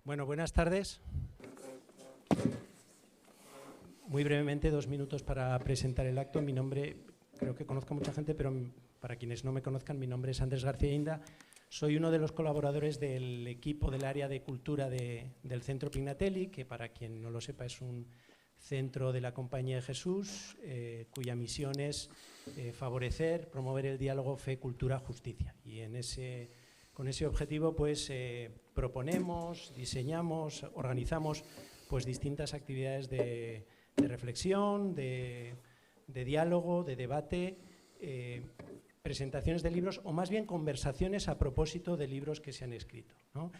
Bueno, buenas tardes. Muy brevemente, 2 minutos para presentar el acto. Mi nombre, creo que conozco a mucha gente, pero para quienes no me conozcan, mi nombre es Andrés García Inda. Soy uno de los colaboradores del equipo del área de cultura del Centro Pignatelli, que para quien no lo sepa es un centro de la Compañía de Jesús, cuya misión es favorecer, promover el diálogo fe, cultura, justicia. Y con ese objetivo pues proponemos, diseñamos, organizamos pues distintas actividades de reflexión, de diálogo, de debate, presentaciones de libros o más bien conversaciones a propósito de libros que se han escrito, ¿no?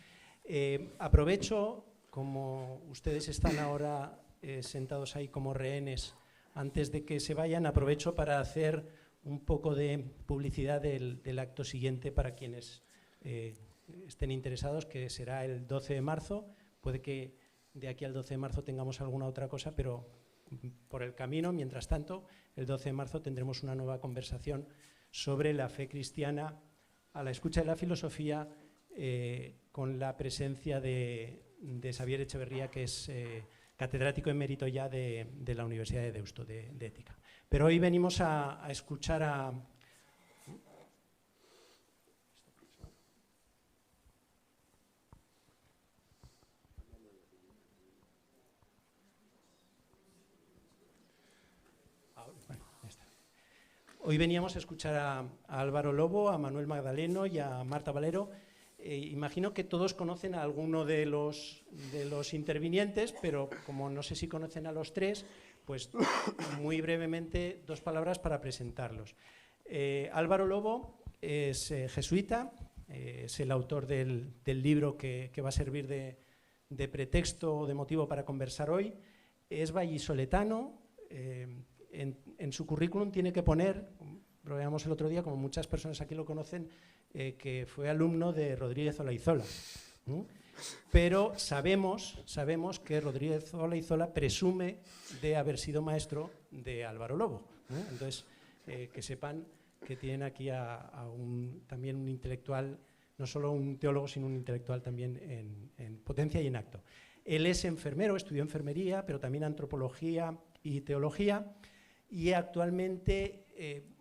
Aprovecho, como ustedes están ahora sentados ahí como rehenes antes de que se vayan, aprovecho para hacer un poco de publicidad del acto siguiente para quienes estén interesados, que será el 12 de marzo. Puede que de aquí al 12 de marzo tengamos alguna otra cosa, pero por el camino, mientras tanto, el 12 de marzo tendremos una nueva conversación sobre la fe cristiana a la escucha de la filosofía, con la presencia de Xavier Echeverría, que es catedrático emérito ya de la Universidad de Deusto, de Ética. Pero hoy venimos a escuchar a... Hoy veníamos a escuchar a Álvaro Lobo, a Manuel Magdaleno y a Marta Valero. Imagino que todos conocen a alguno de los intervinientes, pero como no sé si conocen a los tres, pues muy brevemente 2 palabras para presentarlos. Álvaro Lobo es jesuita, es el autor del libro que va a servir de pretexto o de motivo para conversar hoy. Es vallisoletano. En su currículum tiene que poner, lo veíamos el otro día, como muchas personas aquí lo conocen, que fue alumno de Rodríguez Olaizola. Pero sabemos que Rodríguez Olaizola presume de haber sido maestro de Álvaro Lobo. Entonces, que sepan que tienen aquí también un intelectual, no solo un teólogo, sino un intelectual también en potencia y en acto. Él es enfermero, estudió enfermería, pero también antropología y teología, y actualmente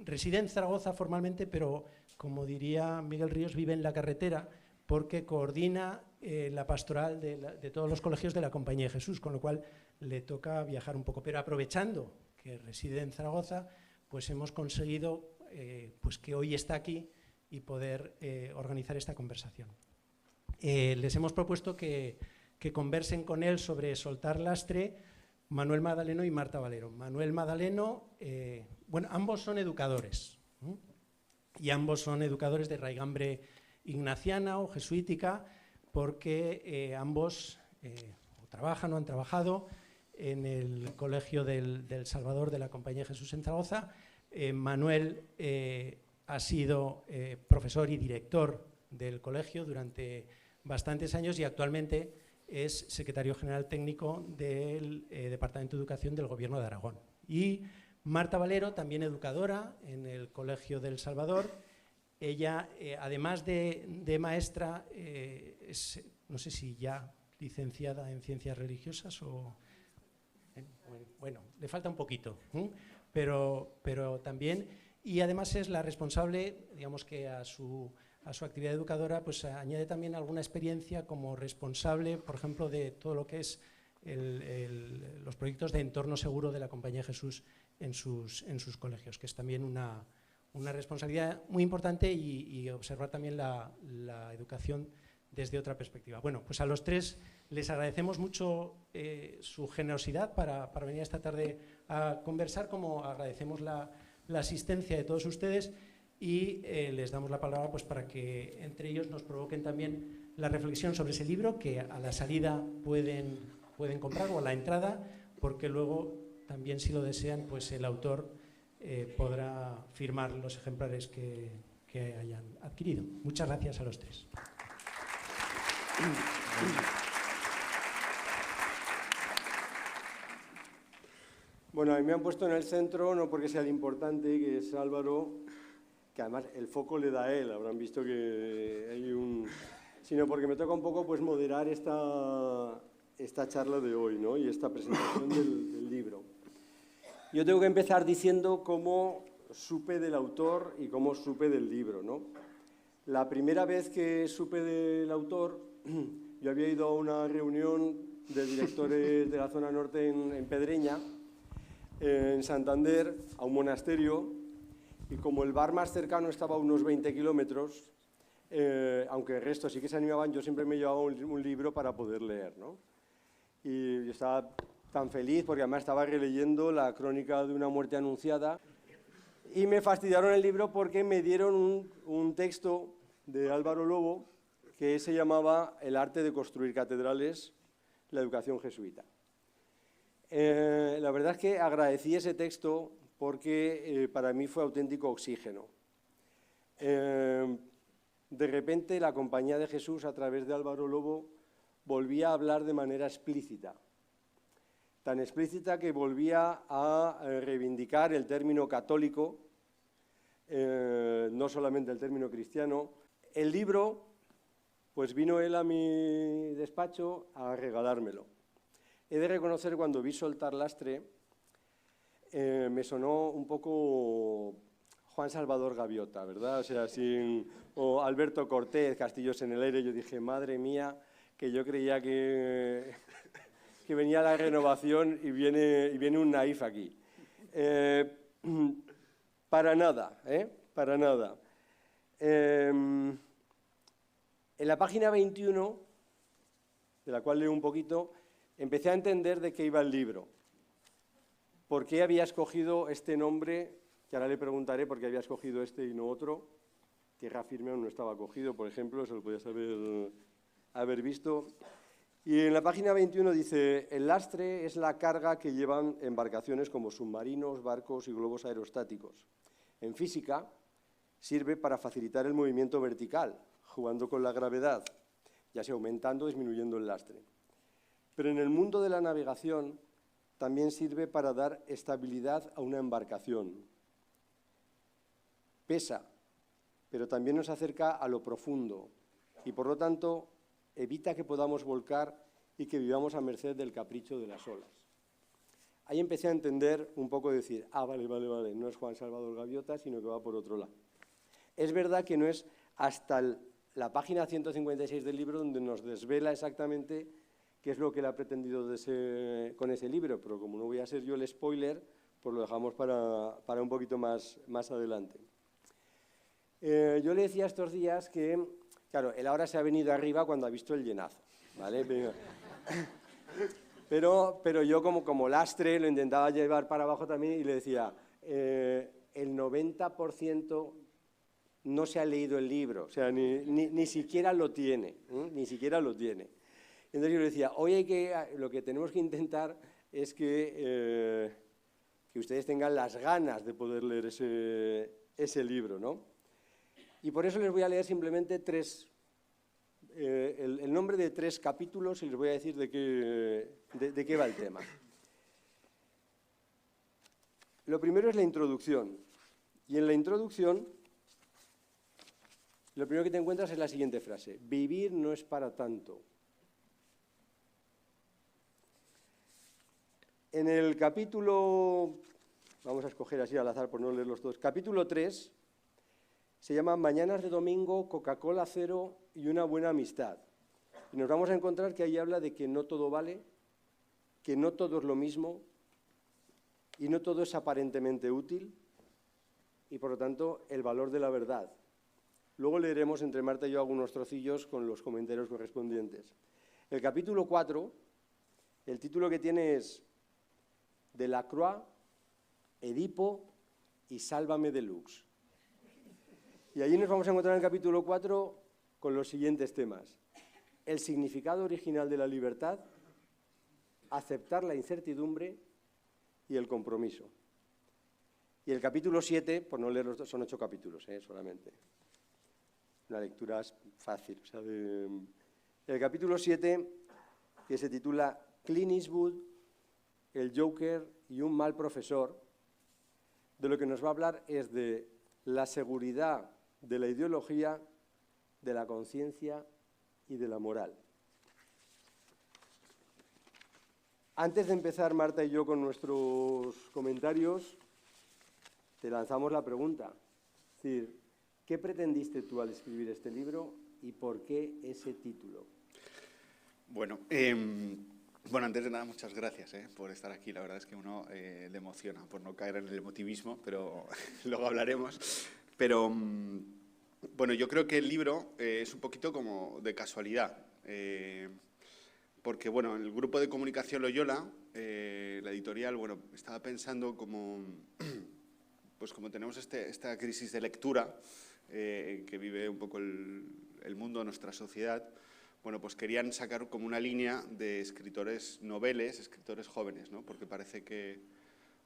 reside en Zaragoza formalmente, pero como diría Miguel Ríos, vive en la carretera porque coordina la pastoral de todos los colegios de la Compañía de Jesús, con lo cual le toca viajar un poco. Pero aprovechando que reside en Zaragoza, pues hemos conseguido pues que hoy está aquí y poder organizar esta conversación. Les hemos propuesto que conversen con él sobre soltar lastre Manuel Magdaleno y Marta Valero. Manuel Magdaleno, bueno, ambos son educadores, y ambos son educadores de raigambre ignaciana o jesuítica, porque ambos trabajan o han trabajado en el Colegio del Salvador de la Compañía de Jesús en Zaragoza. Manuel ha sido profesor y director del colegio durante bastantes años y actualmente es secretario general técnico del Departamento de Educación del Gobierno de Aragón. Y Marta Valero, también educadora en el Colegio del Salvador. Ella, además de maestra, es, no sé si ya licenciada en Ciencias Religiosas o... bueno, le falta un poquito, pero también... Y además es la responsable, digamos que a su actividad educadora, pues añade también alguna experiencia como responsable, por ejemplo, de todo lo que es los proyectos de entorno seguro de la Compañía de Jesús en sus colegios, que es también una responsabilidad muy importante, y observar también la educación desde otra perspectiva. Bueno, pues a los tres les agradecemos mucho su generosidad para venir esta tarde a conversar, como agradecemos la asistencia de todos ustedes, y les damos la palabra pues para que entre ellos nos provoquen también la reflexión sobre ese libro, que a la salida pueden comprar, o a la entrada, porque luego también, si lo desean, pues el autor podrá firmar los ejemplares que hayan adquirido. Muchas gracias a los tres. Bueno, a mí me han puesto en el centro, no porque sea el importante, que es Álvaro, que además el foco le da a él. Habrán visto que hay un sino porque me toca un poco pues, moderar esta charla de hoy, ¿no? Y esta presentación del libro. Yo tengo que empezar diciendo cómo supe del autor y cómo supe del libro, ¿no? La primera vez que supe del autor, yo había ido a una reunión de directores de la zona norte en Pedreña, en Santander, a un monasterio, y como el bar más cercano estaba a unos 20 kilómetros, aunque el resto sí que se animaban, yo siempre me llevaba un libro para poder leer, ¿no? Y yo estaba tan feliz porque además estaba releyendo la crónica de una muerte anunciada y me fastidiaron el libro porque me dieron un texto de Álvaro Lobo que se llamaba El arte de construir catedrales, la educación jesuita. La verdad es que agradecí ese texto porque para mí fue auténtico oxígeno. De repente la Compañía de Jesús, a través de Álvaro Lobo, volvía a hablar de manera explícita. Tan explícita que volvía a reivindicar el término católico, no solamente el término cristiano. El libro, pues vino él a mi despacho a regalármelo. He de reconocer, cuando vi soltar lastre, me sonó un poco Juan Salvador Gaviota, ¿verdad? O sea, o Alberto Cortés, Castillos en el aire. Yo dije, madre mía, que yo creía que venía la renovación y viene un naif aquí. Para nada, para nada. En la página 21, de la cual leo un poquito, empecé a entender de qué iba el libro. ¿Por qué había escogido este nombre? Que ahora le preguntaré por qué había escogido este y no otro. Tierra firme aún no estaba cogido, por ejemplo, eso lo podías haber visto. Y en la página 21 dice, el lastre es la carga que llevan embarcaciones como submarinos, barcos y globos aerostáticos. En física, sirve para facilitar el movimiento vertical, jugando con la gravedad, ya sea aumentando o disminuyendo el lastre. Pero en el mundo de la navegación también sirve para dar estabilidad a una embarcación. Pesa, pero también nos acerca a lo profundo y, por lo tanto, evita que podamos volcar y que vivamos a merced del capricho de las olas. Ahí empecé a entender un poco, decir, vale, no es Juan Salvador Gaviota, sino que va por otro lado. Es verdad que no es hasta la página 156 del libro donde nos desvela exactamente qué es lo que él ha pretendido con ese libro, pero como no voy a ser yo el spoiler, pues lo dejamos para un poquito más adelante. Yo le decía estos días que, claro, él ahora se ha venido arriba cuando ha visto el llenazo, ¿vale? Pero yo como lastre lo intentaba llevar para abajo también y le decía, el 90% no se ha leído el libro, o sea, ni siquiera lo tiene, ni siquiera lo tiene. Entonces yo le decía, lo que tenemos que intentar es que ustedes tengan las ganas de poder leer ese libro, ¿no? Y por eso les voy a leer simplemente el nombre de 3 capítulos y les voy a decir de qué va el tema. Lo primero es la introducción. Y en la introducción, lo primero que te encuentras es la siguiente frase. Vivir no es para tanto. En el capítulo, vamos a escoger así al azar por no leer los dos, capítulo 3, se llama Mañanas de domingo, Coca-Cola cero y una buena amistad. Y nos vamos a encontrar que ahí habla de que no todo vale, que no todo es lo mismo y no todo es aparentemente útil y, por lo tanto, el valor de la verdad. Luego leeremos entre Marta y yo algunos trocillos con los comentarios correspondientes. El capítulo 4, el título que tiene es Delacroix, Edipo y Sálvame Deluxe. Y allí nos vamos a encontrar en el capítulo 4 con los siguientes temas. El significado original de la libertad, aceptar la incertidumbre y el compromiso. Y el capítulo 7, por no leer los dos, son 8 capítulos solamente. Una lectura fácil. O sea, el capítulo 7, que se titula Clint Eastwood, el Joker y un mal profesor, de lo que nos va a hablar es de la seguridad de la ideología, de la conciencia y de la moral. Antes de empezar, Marta y yo, con nuestros comentarios, te lanzamos la pregunta. Es decir, ¿qué pretendiste tú al escribir este libro y por qué ese título? Bueno, antes de nada, muchas gracias por estar aquí. La verdad es que uno le emociona, por no caer en el emotivismo, pero luego hablaremos. Pero, bueno, yo creo que el libro es un poquito como de casualidad. Porque, bueno, en el grupo de comunicación Loyola, la editorial, bueno, estaba pensando como, pues como tenemos esta crisis de lectura que vive un poco el mundo, nuestra sociedad, bueno, pues querían sacar como una línea de escritores noveles, escritores jóvenes, ¿no? Porque parece que,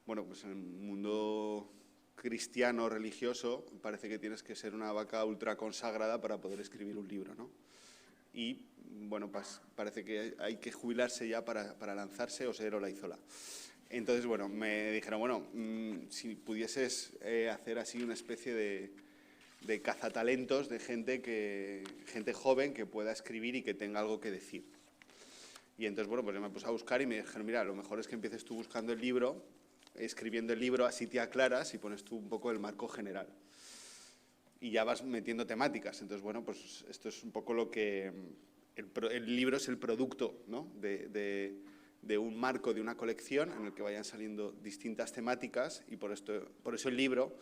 bueno, pues en el mundo cristiano, religioso, parece que tienes que ser una vaca ultra consagrada para poder escribir un libro, ¿no? Y, bueno, pues parece que hay que jubilarse ya para lanzarse o ser Olaizola. Entonces, bueno, me dijeron, bueno, si pudieses hacer así una especie de cazatalentos de gente joven que pueda escribir y que tenga algo que decir. Y entonces, bueno, pues yo me puse a buscar y me dijeron, mira, lo mejor es que empieces tú buscando el libro, escribiendo el libro, así te aclaras y pones tú un poco el marco general. Y ya vas metiendo temáticas. Entonces, bueno, pues esto es un poco lo que... El libro es el producto, ¿no? de un marco, de una colección en el que vayan saliendo distintas temáticas y por eso el libro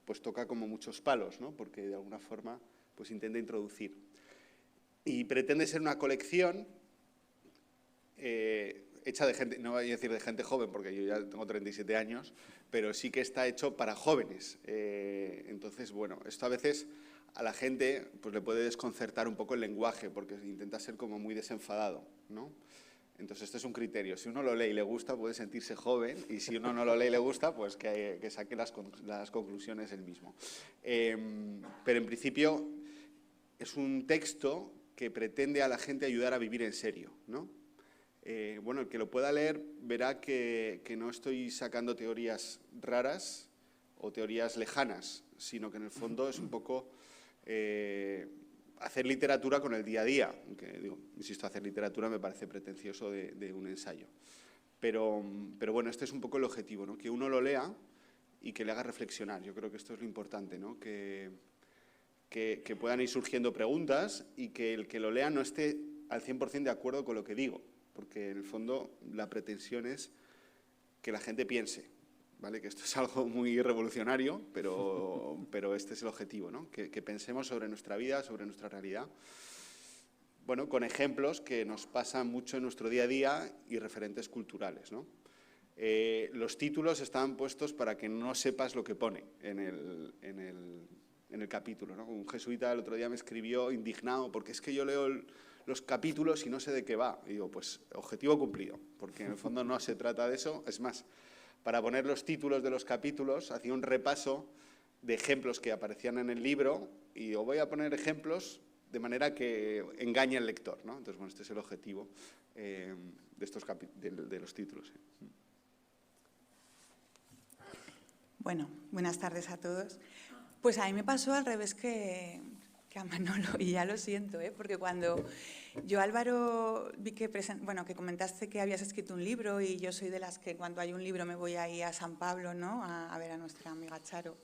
pues toca como muchos palos, ¿no? Porque de alguna forma pues intenta introducir. Y pretende ser una colección hecha de gente, no voy a decir de gente joven porque yo ya tengo 37 años, pero sí que está hecho para jóvenes. Entonces, bueno, esto a veces a la gente pues le puede desconcertar un poco el lenguaje porque intenta ser como muy desenfadado, ¿no? Entonces, este es un criterio. Si uno lo lee y le gusta, puede sentirse joven, y si uno no lo lee y le gusta, pues que saque las conclusiones él mismo. Pero, en principio, es un texto que pretende a la gente ayudar a vivir en serio, ¿no? Bueno, el que lo pueda leer verá que no estoy sacando teorías raras o teorías lejanas, sino que, en el fondo, es un poco... hacer literatura con el día a día, aunque digo, insisto, hacer literatura me parece pretencioso de un ensayo. Pero bueno, este es un poco el objetivo, ¿no? Que uno lo lea y que le haga reflexionar. Yo creo que esto es lo importante, ¿no? Que puedan ir surgiendo preguntas y que el que lo lea no esté al 100% de acuerdo con lo que digo, porque en el fondo la pretensión es que la gente piense, ¿vale? Que esto es algo muy revolucionario, pero este es el objetivo, ¿no? Que pensemos sobre nuestra vida, sobre nuestra realidad, bueno, con ejemplos que nos pasan mucho en nuestro día a día y referentes culturales, ¿no? Los títulos están puestos para que no sepas lo que pone en el capítulo, ¿no? Un jesuita el otro día me escribió indignado porque es que yo leo los capítulos y no sé de qué va. Y digo, pues objetivo cumplido, porque en el fondo no se trata de eso. Es más, para poner los títulos de los capítulos, hacía un repaso de ejemplos que aparecían en el libro y os voy a poner ejemplos de manera que engañe al lector, ¿no? Entonces, bueno, este es el objetivo de los títulos. Bueno, buenas tardes a todos. Pues a mí me pasó al revés que a Manolo, y ya lo siento, porque cuando yo, Álvaro, vi que comentaste que habías escrito un libro y yo soy de las que cuando hay un libro me voy ahí a San Pablo, ¿no? A ver a nuestra amiga Charo,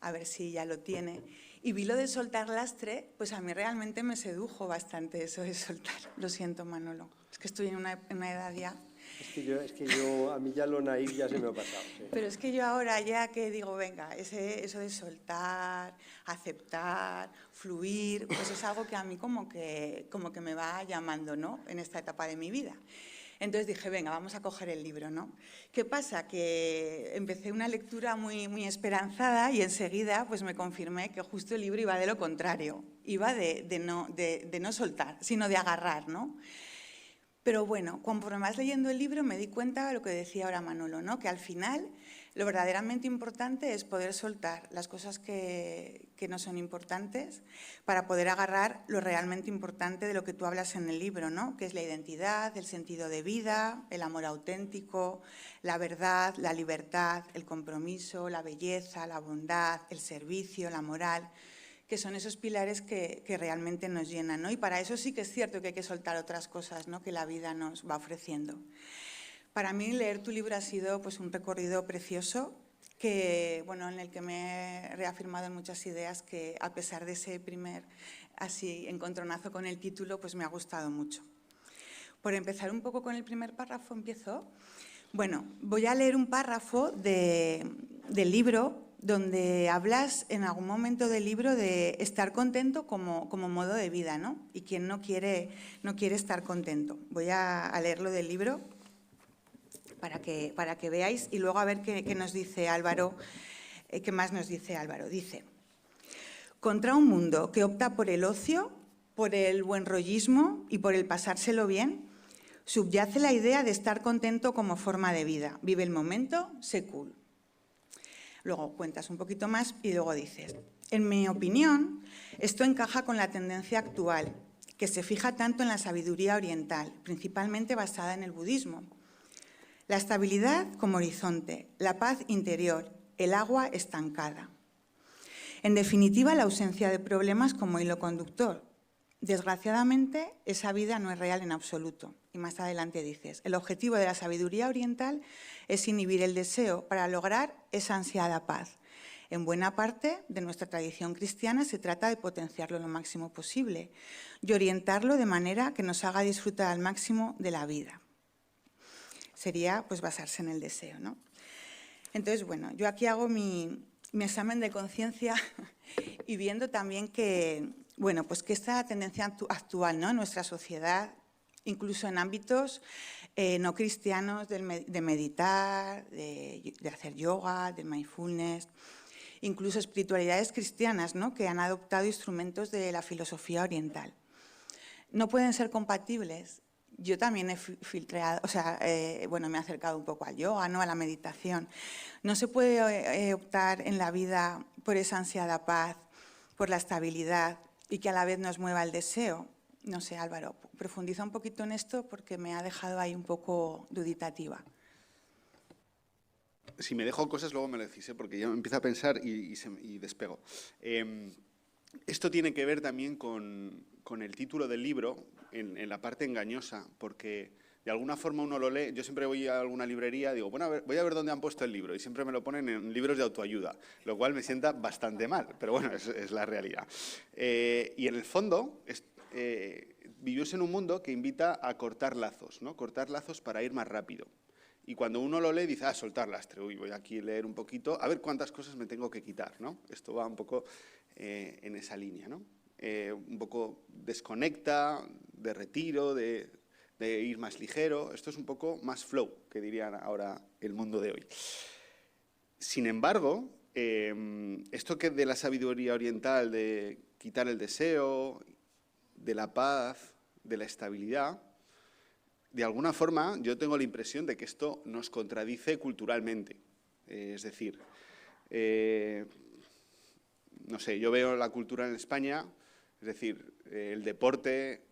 a ver si ya lo tiene. Y vi lo de soltar lastre, pues a mí realmente me sedujo bastante eso de soltar. Lo siento, Manolo, es que estoy en una edad ya... Es que yo, a mí ya lo naif ya se me ha pasado. Sí. Pero es que yo ahora ya que digo, venga, eso de soltar, aceptar, fluir, pues es algo que a mí como que me va llamando, ¿no? En esta etapa de mi vida. Entonces dije, venga, vamos a coger el libro, ¿no? ¿Qué pasa? Que empecé una lectura muy, muy esperanzada y enseguida pues me confirmé que justo el libro iba de lo contrario, iba de no soltar, sino de agarrar, ¿no? Pero bueno, conforme vas leyendo el libro me di cuenta de lo que decía ahora Manolo, ¿no? Que al final lo verdaderamente importante es poder soltar las cosas que no son importantes para poder agarrar lo realmente importante de lo que tú hablas en el libro, ¿no? Que es la identidad, el sentido de vida, el amor auténtico, la verdad, la libertad, el compromiso, la belleza, la bondad, el servicio, la moral. que son esos pilares que realmente nos llenan, ¿no? Y para eso sí que es cierto que hay que soltar otras cosas, ¿no?, que la vida nos va ofreciendo. Para mí leer tu libro ha sido pues, un recorrido precioso en el que me he reafirmado en muchas ideas que, a pesar de ese primer así encontronazo con el título, pues me ha gustado mucho. Por empezar un poco con el primer párrafo, empiezo. Bueno, voy a leer un párrafo del libro donde hablas en algún momento del libro de estar contento como modo de vida, ¿no? Y quien no quiere estar contento. Voy a leerlo del libro para que veáis y luego a ver qué nos dice Álvaro, qué más nos dice Álvaro. Dice: contra un mundo que opta por el ocio, por el buen rollismo y por el pasárselo bien, subyace la idea de estar contento como forma de vida. Vive el momento, sé cool. Luego cuentas un poquito más y luego dices: en mi opinión, esto encaja con la tendencia actual, que se fija tanto en la sabiduría oriental, principalmente basada en el budismo. La estabilidad como horizonte, la paz interior, el agua estancada. En definitiva, la ausencia de problemas como hilo conductor. Desgraciadamente, esa vida no es real en absoluto. Y más adelante dices: el objetivo de la sabiduría oriental es inhibir el deseo para lograr esa ansiada paz. En buena parte de nuestra tradición cristiana se trata de potenciarlo lo máximo posible y orientarlo de manera que nos haga disfrutar al máximo de la vida. Sería pues basarse en el deseo, ¿no? Entonces, bueno, yo aquí hago mi examen de conciencia y viendo también que, pues que esta tendencia actual, ¿no?, en nuestra sociedad, incluso en ámbitos no cristianos, de meditar, de hacer yoga, de mindfulness, incluso espiritualidades cristianas, ¿no?, que han adoptado instrumentos de la filosofía oriental. No pueden ser compatibles. Yo también he filtrado, me he acercado un poco al yoga, ¿no?, a la meditación. No se puede optar en la vida por esa ansiada paz, por la estabilidad y que a la vez nos mueva el deseo. No sé, Álvaro, profundiza un poquito en esto porque me ha dejado ahí un poco duditativa. Si me dejo cosas, luego me lo decís, porque yo empiezo a pensar y despego. Esto tiene que ver también con el título del libro, en la parte engañosa, porque de alguna forma uno lo lee. Yo siempre voy a alguna librería, digo, bueno, voy a ver dónde han puesto el libro, y siempre me lo ponen en libros de autoayuda, lo cual me sienta bastante mal, pero bueno, es la realidad. Y en el fondo, vivimos en un mundo que invita a cortar lazos, ¿no? Cortar lazos para ir más rápido. Y cuando uno lo lee, dice, soltar lastre. Uy, voy aquí a leer un poquito, a ver cuántas cosas me tengo que quitar, ¿no? Esto va un poco en esa línea, ¿no? Un poco desconecta, de retiro, de ir más ligero. Esto es un poco más flow, que dirían ahora el mundo de hoy. Sin embargo, esto que de la sabiduría oriental, de quitar el deseo, de la paz, de la estabilidad, de alguna forma yo tengo la impresión de que esto nos contradice culturalmente. Es decir, no sé, yo veo la cultura en España, es decir, el deporte,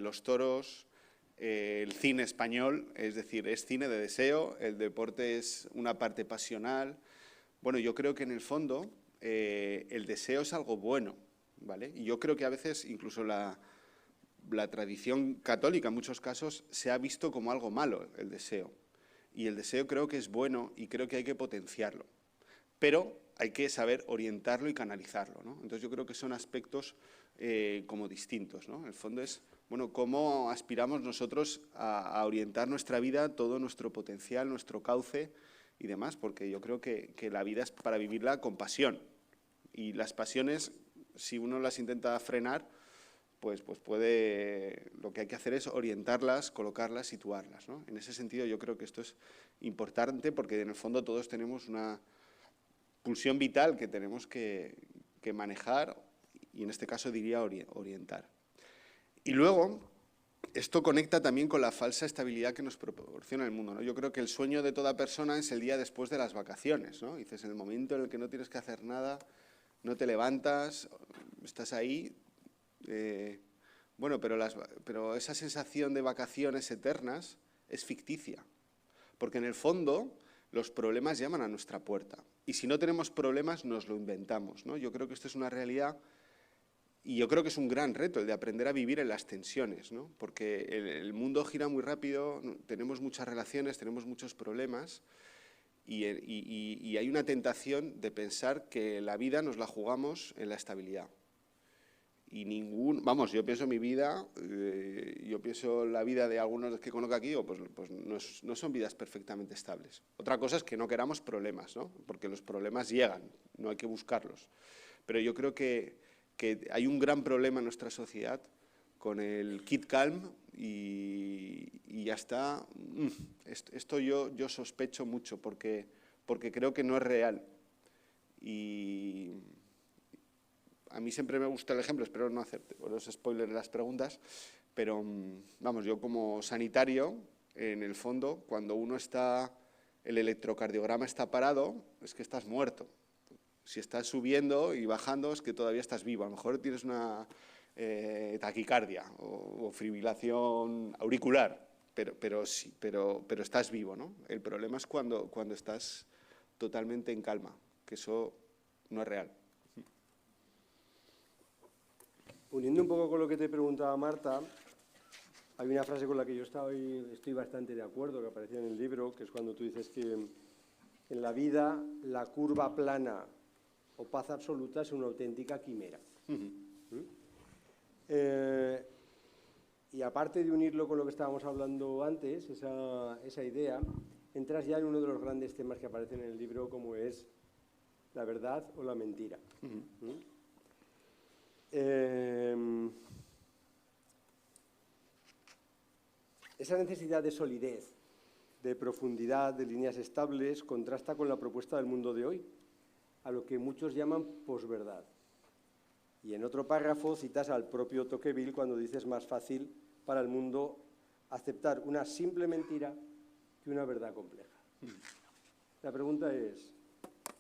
los toros, el cine español, es decir, es cine de deseo, el deporte es una parte pasional. Bueno, yo creo que en el fondo el deseo es algo bueno, ¿vale? Y yo creo que a veces incluso la tradición católica en muchos casos se ha visto como algo malo, el deseo. Y el deseo creo que es bueno y creo que hay que potenciarlo. Pero hay que saber orientarlo y canalizarlo, ¿no? Entonces yo creo que son aspectos como distintos, ¿no? En el fondo es, bueno, cómo aspiramos nosotros a orientar nuestra vida, todo nuestro potencial, nuestro cauce y demás, porque yo creo que la vida es para vivirla con pasión. Y las pasiones, si uno las intenta frenar, pues puede, lo que hay que hacer es orientarlas, colocarlas, situarlas, ¿no? En ese sentido yo creo que esto es importante porque en el fondo todos tenemos una pulsión vital que tenemos que manejar y en este caso diría orientar. Y luego, esto conecta también con la falsa estabilidad que nos proporciona el mundo, ¿no? Yo creo que el sueño de toda persona es el día después de las vacaciones, ¿no? Dices, en el momento en el que no tienes que hacer nada, no te levantas, estás ahí. Bueno, pero esa sensación de vacaciones eternas es ficticia, porque en el fondo los problemas llaman a nuestra puerta y si no tenemos problemas nos lo inventamos, ¿no? Yo creo que esto es una realidad Y yo creo que es un gran reto el de aprender a vivir en las tensiones, ¿no? Porque el mundo gira muy rápido, tenemos muchas relaciones, tenemos muchos problemas y hay una tentación de pensar que la vida nos la jugamos en la estabilidad. Y yo pienso en mi vida, yo pienso en la vida de algunos que conozco aquí, pues no son vidas perfectamente estables. Otra cosa es que no queramos problemas, ¿no? Porque los problemas llegan, no hay que buscarlos. Pero yo creo que hay un gran problema en nuestra sociedad con el keep calm y ya está. Esto yo sospecho mucho porque creo que no es real. Y a mí siempre me gusta el ejemplo, espero no hacerte los spoilers de las preguntas, pero vamos, yo como sanitario, en el fondo, cuando el electrocardiograma está parado, es que estás muerto. Si estás subiendo y bajando, es que todavía estás vivo. A lo mejor tienes una taquicardia o fibrilación auricular, pero estás vivo, ¿no? El problema es cuando estás totalmente en calma, que eso no es real. Uniendo un poco con lo que te preguntaba Marta, hay una frase con la que yo estoy bastante de acuerdo, que aparecía en el libro, que es cuando tú dices que en la vida la curva plana o paz absoluta es una auténtica quimera. Y aparte de unirlo con lo que estábamos hablando antes, esa idea, entras ya en uno de los grandes temas que aparecen en el libro, como es la verdad o la mentira. Esa necesidad de solidez, de profundidad, de líneas estables, contrasta con la propuesta del mundo de hoy, a lo que muchos llaman posverdad. Y en otro párrafo citas al propio Tocqueville cuando dice es más fácil para el mundo aceptar una simple mentira que una verdad compleja. La pregunta es,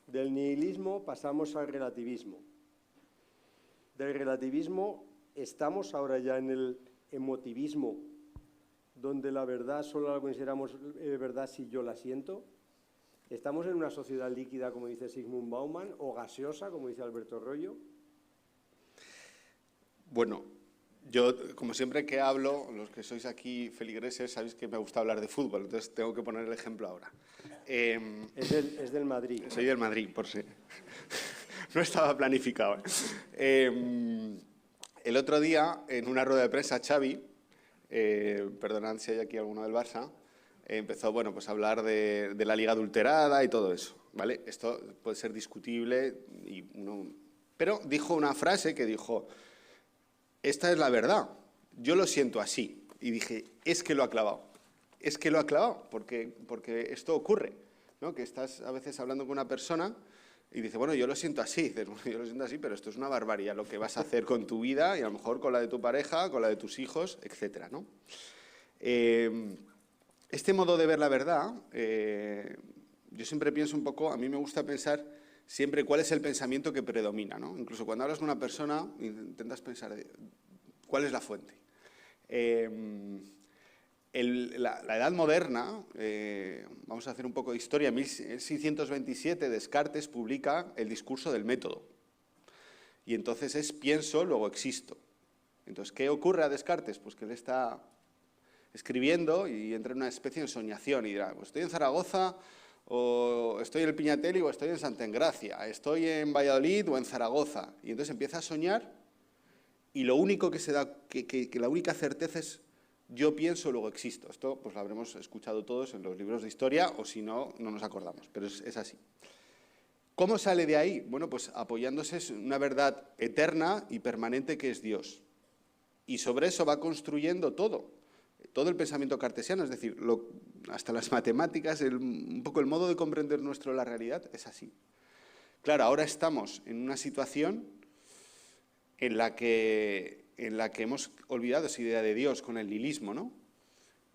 del nihilismo pasamos al relativismo. Del relativismo estamos ahora ya en el emotivismo, donde la verdad solo la consideramos verdad si yo la siento. ¿Estamos en una sociedad líquida, como dice Zygmunt Bauman, o gaseosa, como dice Alberto Royo? Bueno, yo, como siempre que hablo, los que sois aquí feligreses, sabéis que me gusta hablar de fútbol, entonces tengo que poner el ejemplo ahora. Es del Madrid. Soy del Madrid, por si... No estaba planificado. El otro día, en una rueda de prensa, Xavi, perdonad si hay aquí alguno del Barça, empezó pues a hablar de la liga adulterada y todo eso, ¿vale? Esto puede ser discutible, pero dijo una frase que dijo, esta es la verdad, yo lo siento así. Y dije, es que lo ha clavado, porque esto ocurre, ¿no? Que estás a veces hablando con una persona y dice, bueno, yo lo siento así. Dices, bueno, yo lo siento así, pero esto es una barbaridad lo que vas a hacer con tu vida y a lo mejor con la de tu pareja, con la de tus hijos, etcétera, ¿no? Este modo de ver la verdad, yo siempre pienso un poco, a mí me gusta pensar siempre cuál es el pensamiento que predomina, ¿no? Incluso cuando hablas con una persona, intentas pensar cuál es la fuente. La edad moderna, vamos a hacer un poco de historia, en 1627 Descartes publica el discurso del método. Y entonces es pienso, luego existo. Entonces, ¿qué ocurre a Descartes? Pues que él está escribiendo y entra en una especie de ensoñación y dirá, pues estoy en Zaragoza, o estoy en el Piñatelli, o estoy en Santa Engracia, estoy en Valladolid o en Zaragoza. Y entonces empieza a soñar y lo único que se da, que la única certeza es yo pienso, luego existo. Esto pues lo habremos escuchado todos en los libros de historia, o si no, no nos acordamos, pero es así. ¿Cómo sale de ahí? Bueno, pues apoyándose en una verdad eterna y permanente que es Dios. Y sobre eso va construyendo todo el pensamiento cartesiano, es decir, hasta las matemáticas, un poco el modo de comprender la realidad es así. Claro, ahora estamos en una situación en la que hemos olvidado esa idea de Dios con el nihilismo, ¿no?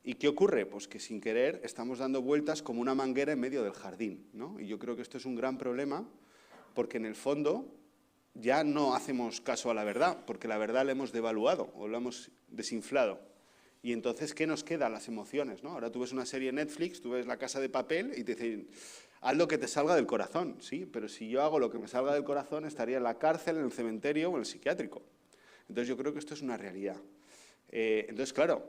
¿Y qué ocurre? Pues que sin querer estamos dando vueltas como una manguera en medio del jardín, ¿no? Y yo creo que esto es un gran problema porque en el fondo ya no hacemos caso a la verdad, porque la verdad la hemos devaluado o la hemos desinflado. Y entonces, ¿qué nos queda? Las emociones, ¿no? Ahora tú ves una serie en Netflix, tú ves La Casa de Papel y te dicen, haz lo que te salga del corazón. Sí, pero si yo hago lo que me salga del corazón, estaría en la cárcel, en el cementerio o en el psiquiátrico. Entonces yo creo que esto es una realidad. Entonces, claro,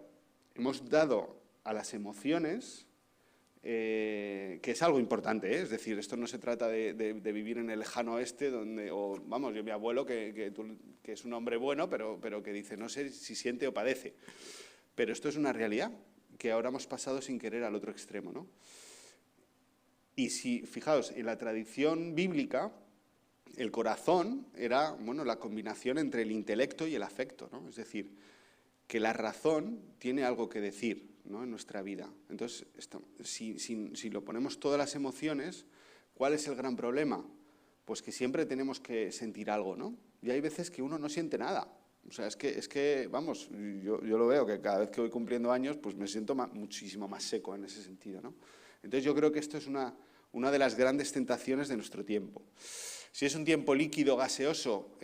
hemos dado a las emociones, que es algo importante, ¿eh? Es decir, esto no se trata de vivir en el lejano oeste, vamos, yo mi abuelo, que es un hombre bueno, pero que dice, no sé si siente o padece. Pero esto es una realidad, que ahora hemos pasado sin querer al otro extremo, ¿no? Y si, fijaos, en la tradición bíblica, el corazón era, bueno, la combinación entre el intelecto y el afecto, ¿no? Es decir, que la razón tiene algo que decir, ¿no?, en nuestra vida. Entonces, si lo ponemos todas las emociones, ¿cuál es el gran problema? Pues que siempre tenemos que sentir algo, ¿no? Y hay veces que uno no siente nada. O sea, es que vamos, yo lo veo, que cada vez que voy cumpliendo años, pues me siento muchísimo más seco en ese sentido, ¿no? Entonces yo creo que esto es una de las grandes tentaciones de nuestro tiempo. Si es un tiempo líquido, gaseoso,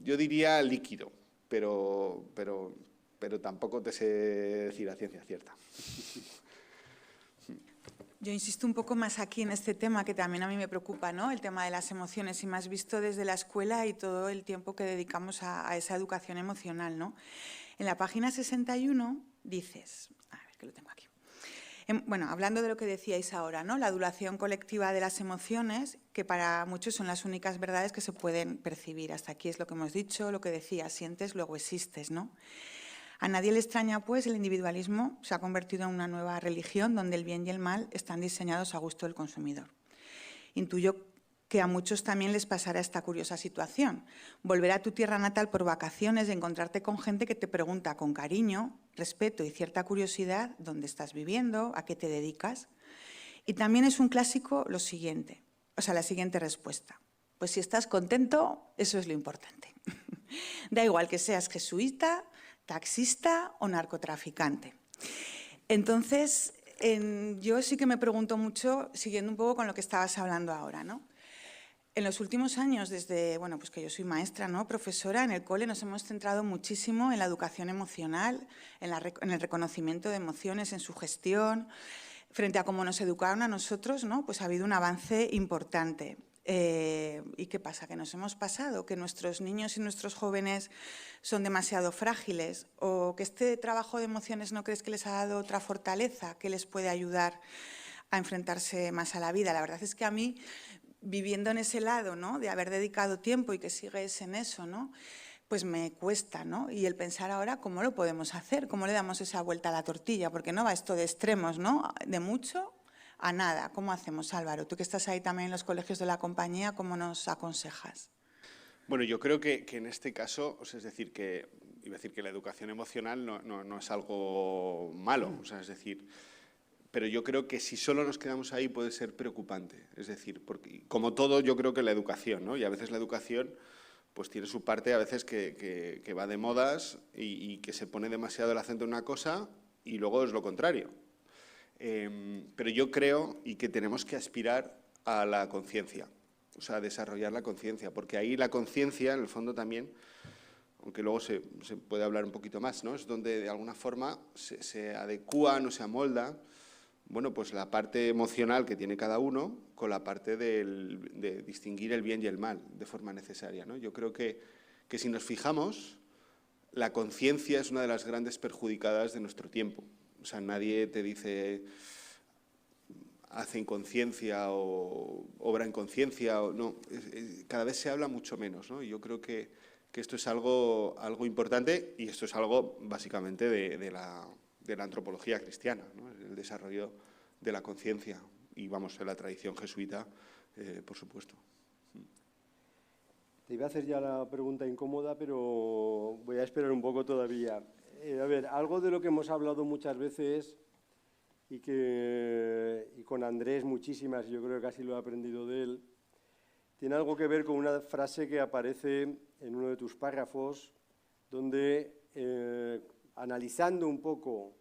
yo diría líquido, pero tampoco te sé decir a ciencia cierta. Yo insisto un poco más aquí en este tema que también a mí me preocupa, ¿no? El tema de las emociones, y más visto desde la escuela y todo el tiempo que dedicamos a esa educación emocional, ¿no? En la página 61 dices, a ver que lo tengo aquí. Bueno, hablando de lo que decíais ahora, ¿no? La adulación colectiva de las emociones, que para muchos son las únicas verdades que se pueden percibir. Hasta aquí es lo que hemos dicho, lo que decía, sientes, luego existes, ¿no? A nadie le extraña, pues, el individualismo se ha convertido en una nueva religión donde el bien y el mal están diseñados a gusto del consumidor. Intuyo que a muchos también les pasará esta curiosa situación. Volver a tu tierra natal por vacaciones y encontrarte con gente que te pregunta con cariño, respeto y cierta curiosidad dónde estás viviendo, a qué te dedicas. Y también es un clásico lo siguiente, la siguiente respuesta. Pues si estás contento, eso es lo importante. Da igual que seas jesuita, taxista o narcotraficante. Entonces, yo sí que me pregunto mucho, siguiendo un poco con lo que estabas hablando ahora, ¿no? En los últimos años, desde pues que yo soy maestra, ¿no?, profesora, en el cole nos hemos centrado muchísimo en la educación emocional, en el reconocimiento de emociones, en su gestión. Frente a cómo nos educaron a nosotros, ¿no?, pues ha habido un avance importante. ¿Y qué pasa? ¿Que nos hemos pasado? ¿Que nuestros niños y nuestros jóvenes son demasiado frágiles? ¿O que este trabajo de emociones no crees que les ha dado otra fortaleza que les puede ayudar a enfrentarse más a la vida? La verdad es que a mí, viviendo en ese lado, ¿no?, de haber dedicado tiempo y que sigues en eso, ¿no?, pues me cuesta, ¿no? Y el pensar ahora cómo lo podemos hacer, cómo le damos esa vuelta a la tortilla, porque no va esto de extremos, ¿no?, de mucho a nada. ¿Cómo hacemos, Álvaro? Tú que estás ahí también en los colegios de la compañía, ¿cómo nos aconsejas? Bueno, yo creo que en este caso, es decir, iba a decir que la educación emocional no es algo malo, es decir, pero yo creo que si solo nos quedamos ahí puede ser preocupante. Es decir, porque como todo, yo creo que la educación, ¿no? Y a veces la educación pues tiene su parte a veces que va de modas y que se pone demasiado el acento en una cosa y luego es lo contrario. Pero yo creo y que tenemos que aspirar a la conciencia, a desarrollar la conciencia, porque ahí la conciencia, en el fondo también, aunque luego se puede hablar un poquito más, ¿no?, es donde de alguna forma se adecúa, no se amolda, bueno, pues la parte emocional que tiene cada uno con la parte de distinguir el bien y el mal de forma necesaria, ¿no? Yo creo que si nos fijamos, la conciencia es una de las grandes perjudicadas de nuestro tiempo. Nadie te dice hace inconsciencia o obra en conciencia, no, cada vez se habla mucho menos, ¿no? Y yo creo que esto es algo importante y esto es algo básicamente de la antropología cristiana, ¿no?, el desarrollo de la conciencia y, vamos, en la tradición jesuita, por supuesto. Te iba a hacer ya la pregunta incómoda, pero voy a esperar un poco todavía. A ver, algo de lo que hemos hablado muchas veces y con Andrés muchísimas, yo creo que casi lo he aprendido de él, tiene algo que ver con una frase que aparece en uno de tus párrafos, donde, analizando un poco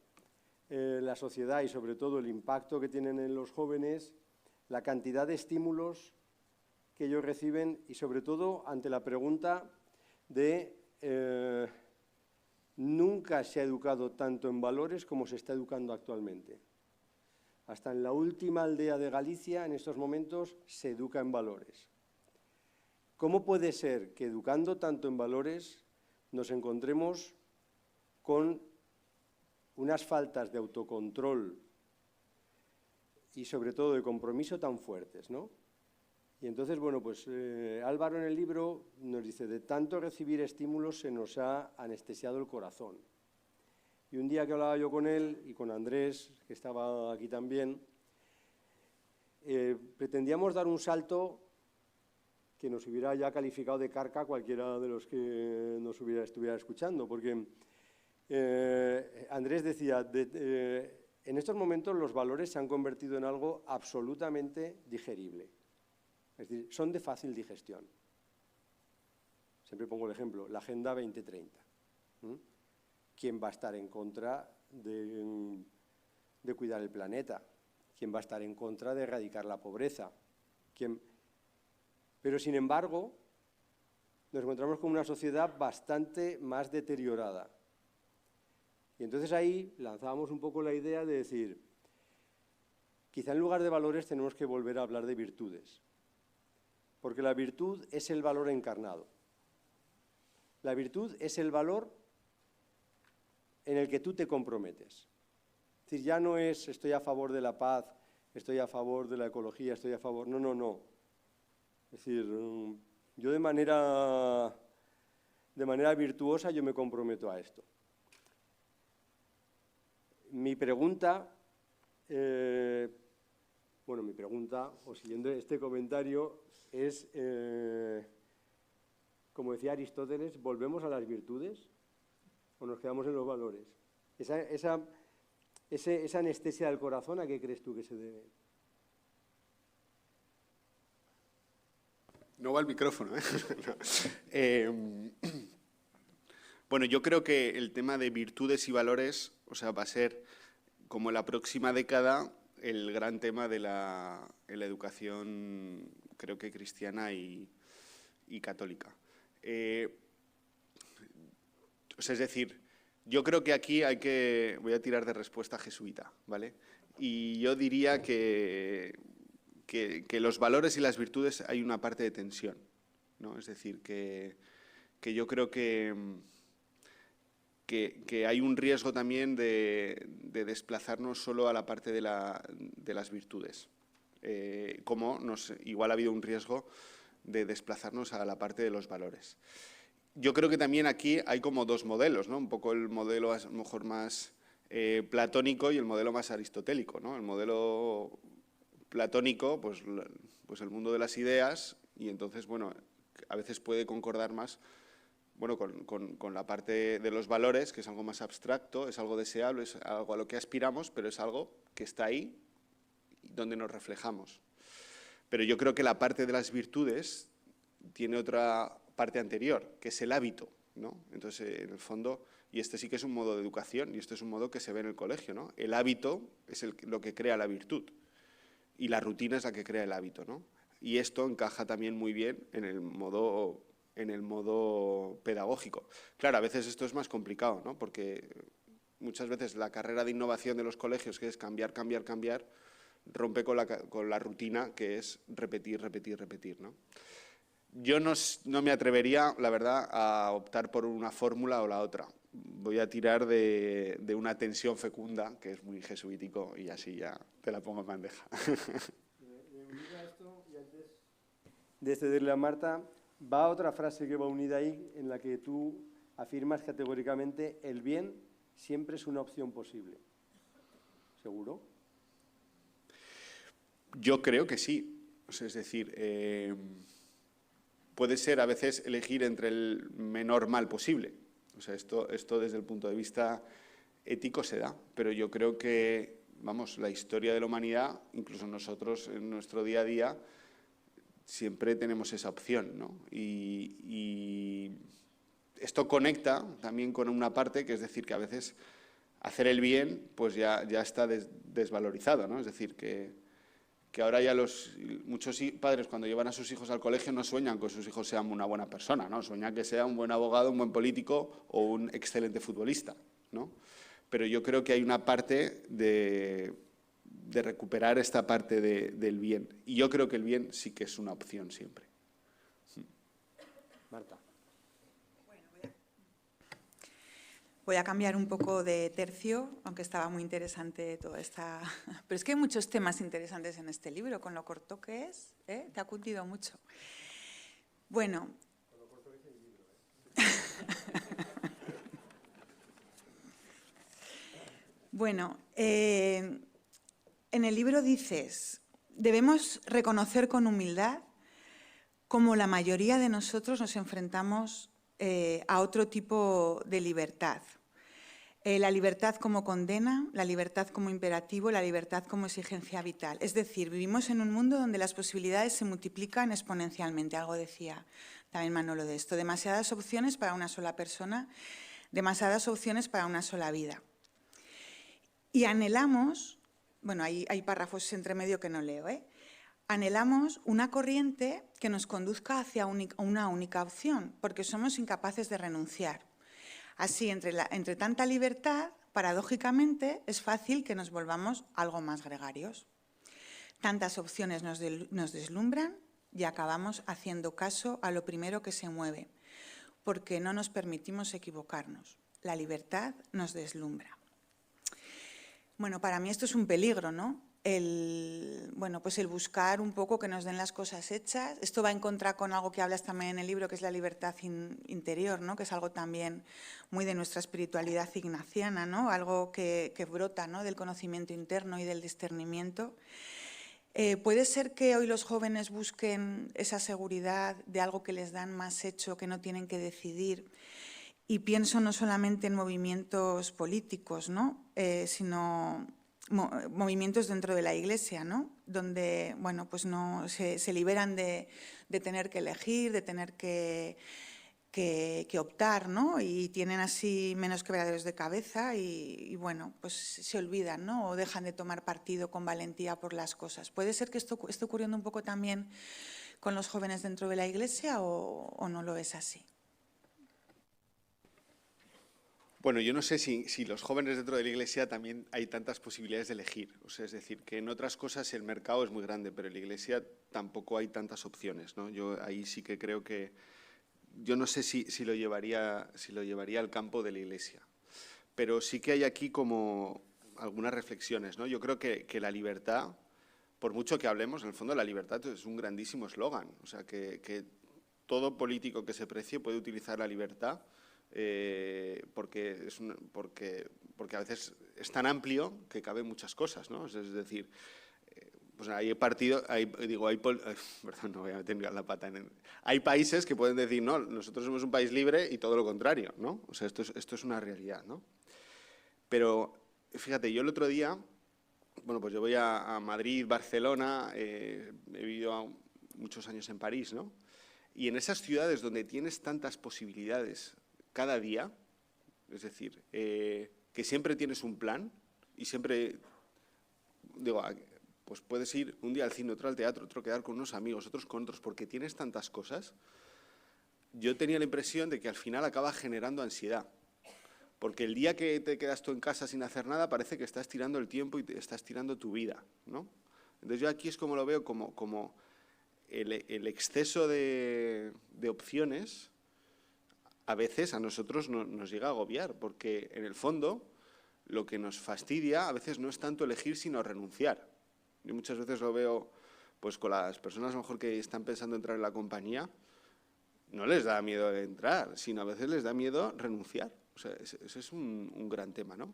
la sociedad y sobre todo el impacto que tienen en los jóvenes, la cantidad de estímulos que ellos reciben y sobre todo ante la pregunta de nunca se ha educado tanto en valores como se está educando actualmente. Hasta en la última aldea de Galicia, en estos momentos, se educa en valores. ¿cómo puede ser que educando tanto en valores nos encontremos con unas faltas de autocontrol y sobre todo de compromiso tan fuertes, ¿no? Y entonces, bueno, pues Álvaro en el libro nos dice, de tanto recibir estímulos se nos ha anestesiado el corazón. Y un día que hablaba yo con él y con Andrés, que estaba aquí también, pretendíamos dar un salto que nos hubiera ya calificado de carca cualquiera de los que nos estuviera escuchando, porque Andrés decía, en estos momentos los valores se han convertido en algo absolutamente digerible. Es decir, son de fácil digestión. Siempre pongo el ejemplo, la Agenda 2030. ¿Quién va a estar en contra de cuidar el planeta? ¿Quién va a estar en contra de erradicar la pobreza? Pero, sin embargo, nos encontramos con una sociedad bastante más deteriorada. Y entonces ahí lanzábamos un poco la idea de decir, quizá en lugar de valores tenemos que volver a hablar de virtudes. Porque la virtud es el valor encarnado. La virtud es el valor en el que tú te comprometes. Es decir, ya no es estoy a favor de la paz, estoy a favor de la ecología, estoy a favor... No, no, no. Es decir, yo de manera virtuosa yo me comprometo a esto. Mi pregunta, o siguiendo este comentario, es, como decía Aristóteles, ¿volvemos a las virtudes o nos quedamos en los valores? Esa anestesia del corazón, ¿a qué crees tú que se debe? No va el micrófono, ¿eh? Bueno, yo creo que el tema de virtudes y valores, o sea, va a ser como la próxima década el gran tema de la educación, creo que cristiana y católica. O sea, es decir, yo creo que aquí voy a tirar de respuesta jesuita, ¿vale? Y yo diría que los valores y las virtudes hay una parte de tensión, ¿no? Es decir, que yo creo que hay un riesgo también de desplazarnos solo a la parte de las virtudes. Igual ha habido un riesgo de desplazarnos a la parte de los valores. Yo creo que también aquí hay como dos modelos, ¿no? Un poco el modelo a lo mejor más platónico y el modelo más aristotélico, ¿no? El modelo platónico, pues el mundo de las ideas, y entonces, bueno, a veces puede concordar más, bueno, con la parte de los valores, que es algo más abstracto, es algo deseable, es algo a lo que aspiramos, pero es algo que está ahí, donde nos reflejamos. Pero yo creo que la parte de las virtudes tiene otra parte anterior, que es el hábito, ¿no? Entonces, en el fondo, y este sí que es un modo de educación, y esto es un modo que se ve en el colegio, ¿no? El hábito es lo que crea la virtud, y la rutina es la que crea el hábito, ¿no? Y esto encaja también muy bien en el modo pedagógico. Claro, a veces esto es más complicado, ¿no? Porque muchas veces la carrera de innovación de los colegios, que es cambiar, cambiar, cambiar, rompe con la rutina, que es repetir, repetir, repetir, ¿no? Yo no me atrevería, la verdad, a optar por una fórmula o la otra. Voy a tirar de una tensión fecunda, que es muy jesuítico, y así ya te la pongo en bandeja. Unida a esto, y antes de cederle a Marta, va otra frase que va unida ahí, en la que tú afirmas categóricamente el bien siempre es una opción posible. ¿Seguro? Yo creo que sí. O sea, es decir, puede ser a veces elegir entre el menor mal posible. O sea, esto desde el punto de vista ético se da, pero yo creo que, vamos, la historia de la humanidad, incluso nosotros en nuestro día a día, siempre tenemos esa opción, ¿no? Y esto conecta también con una parte, que es decir, que a veces hacer el bien pues ya está desvalorizado, ¿no? Es decir, que ahora ya muchos padres cuando llevan a sus hijos al colegio no sueñan que sus hijos sean una buena persona, ¿no? Sueñan que sea un buen abogado, un buen político o un excelente futbolista, ¿no? Pero yo creo que hay una parte de recuperar esta parte del bien. Y yo creo que el bien sí que es una opción siempre. Marta. Voy a cambiar un poco de tercio, aunque estaba muy interesante toda esta... Pero es que hay muchos temas interesantes en este libro, con lo corto que es, ¿eh? Te ha cundido mucho. Bueno... Con lo corto que es el libro, Bueno, en el libro dices, debemos reconocer con humildad cómo la mayoría de nosotros nos enfrentamos a otro tipo de libertad. La libertad como condena, la libertad como imperativo, la libertad como exigencia vital. Es decir, vivimos en un mundo donde las posibilidades se multiplican exponencialmente. Algo decía también Manolo de esto. Demasiadas opciones para una sola persona, demasiadas opciones para una sola vida. Y anhelamos, bueno, hay párrafos entre medio que no leo, anhelamos una corriente que nos conduzca hacia una única opción, porque somos incapaces de renunciar. Así, entre tanta libertad, paradójicamente, es fácil que nos volvamos algo más gregarios. Tantas opciones nos deslumbran y acabamos haciendo caso a lo primero que se mueve, porque no nos permitimos equivocarnos. La libertad nos deslumbra. Bueno, para mí esto es un peligro, ¿no? El buscar un poco que nos den las cosas hechas. Esto va en contra con algo que hablas también en el libro, que es la libertad interior, ¿no? Que es algo también muy de nuestra espiritualidad ignaciana, ¿no? Algo que brota, ¿no? Del conocimiento interno y del discernimiento. ¿Puede ser que hoy los jóvenes busquen esa seguridad de algo que les dan más hecho, que no tienen que decidir? Y pienso no solamente en movimientos políticos, ¿no? Sino movimientos dentro de la Iglesia, ¿no? Donde, bueno, pues no se liberan de tener que elegir, de tener que optar, ¿no? Y tienen así menos quebraderos de cabeza y bueno, pues se olvidan, ¿no? O dejan de tomar partido con valentía por las cosas. ¿Puede ser que esto esté ocurriendo un poco también con los jóvenes dentro de la Iglesia o no lo es así? Bueno, yo no sé si los jóvenes dentro de la Iglesia también hay tantas posibilidades de elegir. O sea, es decir, que en otras cosas el mercado es muy grande, pero en la Iglesia tampoco hay tantas opciones, ¿no? Yo ahí sí que creo que... Yo no sé si lo llevaría al campo de la Iglesia. Pero sí que hay aquí como algunas reflexiones, ¿no? Yo creo que la libertad, por mucho que hablemos, en el fondo la libertad es un grandísimo eslogan. O sea, que todo político que se precie puede utilizar la libertad porque a veces es tan amplio que caben muchas cosas, ¿no? Es decir, pues hay partidos, perdón, no voy a meter la pata hay países que pueden decir, no, nosotros somos un país libre y todo lo contrario, ¿no? O sea, esto es una realidad, ¿no? Pero, fíjate, yo el otro día, bueno, pues yo voy a Madrid, Barcelona, he vivido muchos años en París, ¿no? Y en esas ciudades donde tienes tantas posibilidades cada día, es decir, que siempre tienes un plan y siempre, digo, pues puedes ir un día al cine, otro al teatro, otro quedar con unos amigos, otros con otros, porque tienes tantas cosas. Yo tenía la impresión de que al final acaba generando ansiedad, porque el día que te quedas tú en casa sin hacer nada parece que estás tirando el tiempo y te estás tirando tu vida, ¿no? Entonces yo aquí es como lo veo, como el exceso de opciones a veces a nosotros nos llega a agobiar, porque en el fondo lo que nos fastidia a veces no es tanto elegir, sino renunciar. Yo muchas veces lo veo pues con las personas a lo mejor que están pensando entrar en la compañía, no les da miedo entrar, sino a veces les da miedo renunciar. O sea, ese es un gran tema, ¿no?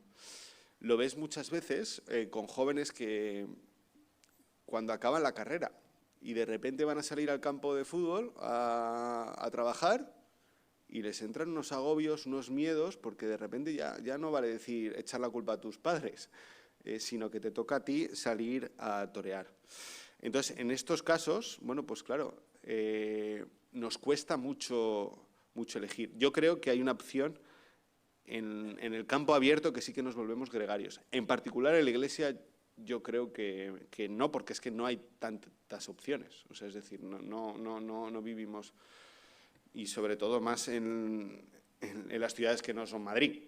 Lo ves muchas veces con jóvenes que cuando acaban la carrera y de repente van a salir al campo de fútbol a trabajar y les entran unos agobios, unos miedos, porque de repente ya no vale decir echar la culpa a tus padres, sino que te toca a ti salir a torear. Entonces, en estos casos, bueno, pues claro, nos cuesta mucho elegir. Yo creo que hay una opción en el campo abierto que sí que nos volvemos gregarios. En particular en la Iglesia yo creo que no, porque es que no hay tantas opciones. O sea, es decir, no vivimos... Y sobre todo más en las ciudades que no son Madrid.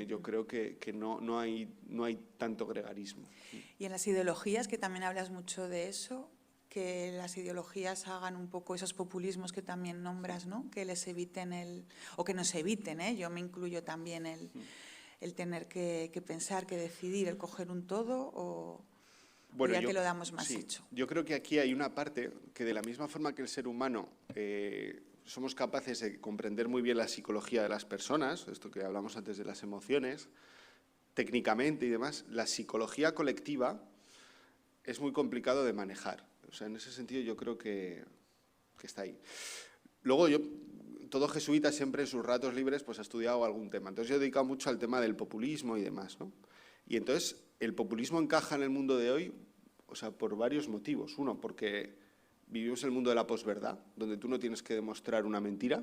Yo creo que no hay tanto gregarismo. Y en las ideologías, que también hablas mucho de eso, que las ideologías hagan un poco esos populismos que también nombras, ¿no? Que les eviten o que nos eviten, yo me incluyo también el tener que pensar, que decidir, el coger un todo o ya que lo damos más hecho. Yo creo que aquí hay una parte que de la misma forma que el ser humano somos capaces de comprender muy bien la psicología de las personas, esto que hablamos antes de las emociones, técnicamente y demás, la psicología colectiva es muy complicado de manejar. O sea, en ese sentido yo creo que está ahí. Luego todo jesuita siempre en sus ratos libres pues ha estudiado algún tema. Entonces yo he dedicado mucho al tema del populismo y demás, ¿no? Y entonces el populismo encaja en el mundo de hoy, o sea, por varios motivos. Uno, porque vivimos en el mundo de la posverdad, donde tú no tienes que demostrar una mentira.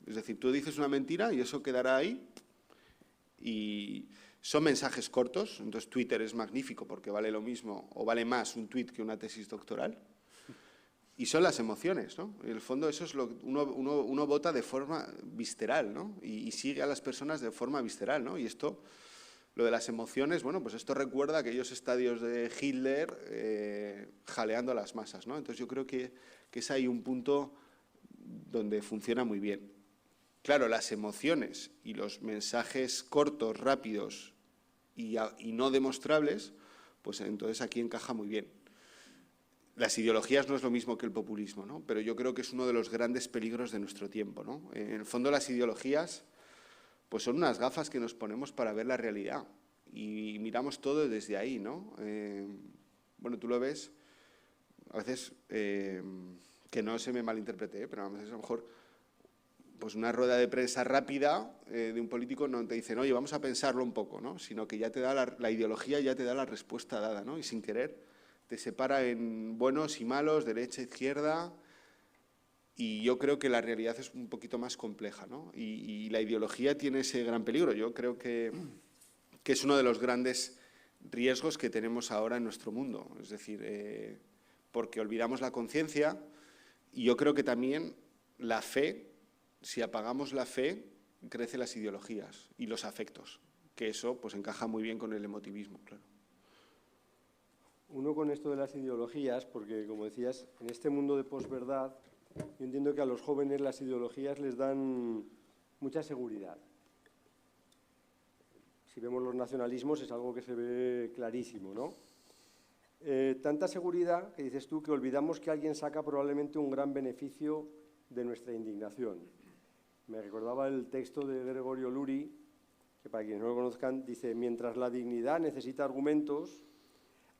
Es decir, tú dices una mentira y eso quedará ahí. Y son mensajes cortos, entonces Twitter es magnífico porque vale lo mismo o vale más un tweet que una tesis doctoral. Y son las emociones, ¿no? En el fondo eso es lo que uno vota de forma visceral, ¿no? Y sigue a las personas de forma visceral, ¿no? Y esto, lo de las emociones, bueno, pues esto recuerda aquellos estadios de Hitler jaleando a las masas, ¿no? Entonces yo creo que es ahí un punto donde funciona muy bien. Claro, las emociones y los mensajes cortos, rápidos y no demostrables, pues entonces aquí encaja muy bien. Las ideologías no es lo mismo que el populismo, ¿no? Pero yo creo que es uno de los grandes peligros de nuestro tiempo, ¿no? En el fondo las ideologías pues son unas gafas que nos ponemos para ver la realidad y miramos todo desde ahí, ¿no? Bueno, tú lo ves, a veces, que no se me malinterprete, pero a veces a lo mejor pues una rueda de prensa rápida de un político no te dicen, oye, vamos a pensarlo un poco, ¿no? Sino que ya te da la ideología, ya te da la respuesta dada, ¿no? Y sin querer te separa en buenos y malos, derecha, izquierda, y yo creo que la realidad es un poquito más compleja, ¿no? Y la ideología tiene ese gran peligro. Yo creo que es uno de los grandes riesgos que tenemos ahora en nuestro mundo. Es decir, porque olvidamos la conciencia y yo creo que también la fe, si apagamos la fe, crecen las ideologías y los afectos, que eso pues encaja muy bien con el emotivismo, claro. Uno con esto de las ideologías, porque como decías, en este mundo de posverdad, yo entiendo que a los jóvenes las ideologías les dan mucha seguridad. Si vemos los nacionalismos es algo que se ve clarísimo, ¿no? Tanta seguridad que dices tú que olvidamos que alguien saca probablemente un gran beneficio de nuestra indignación. Me recordaba el texto de Gregorio Luri, que para quienes no lo conozcan, dice, mientras la dignidad necesita argumentos,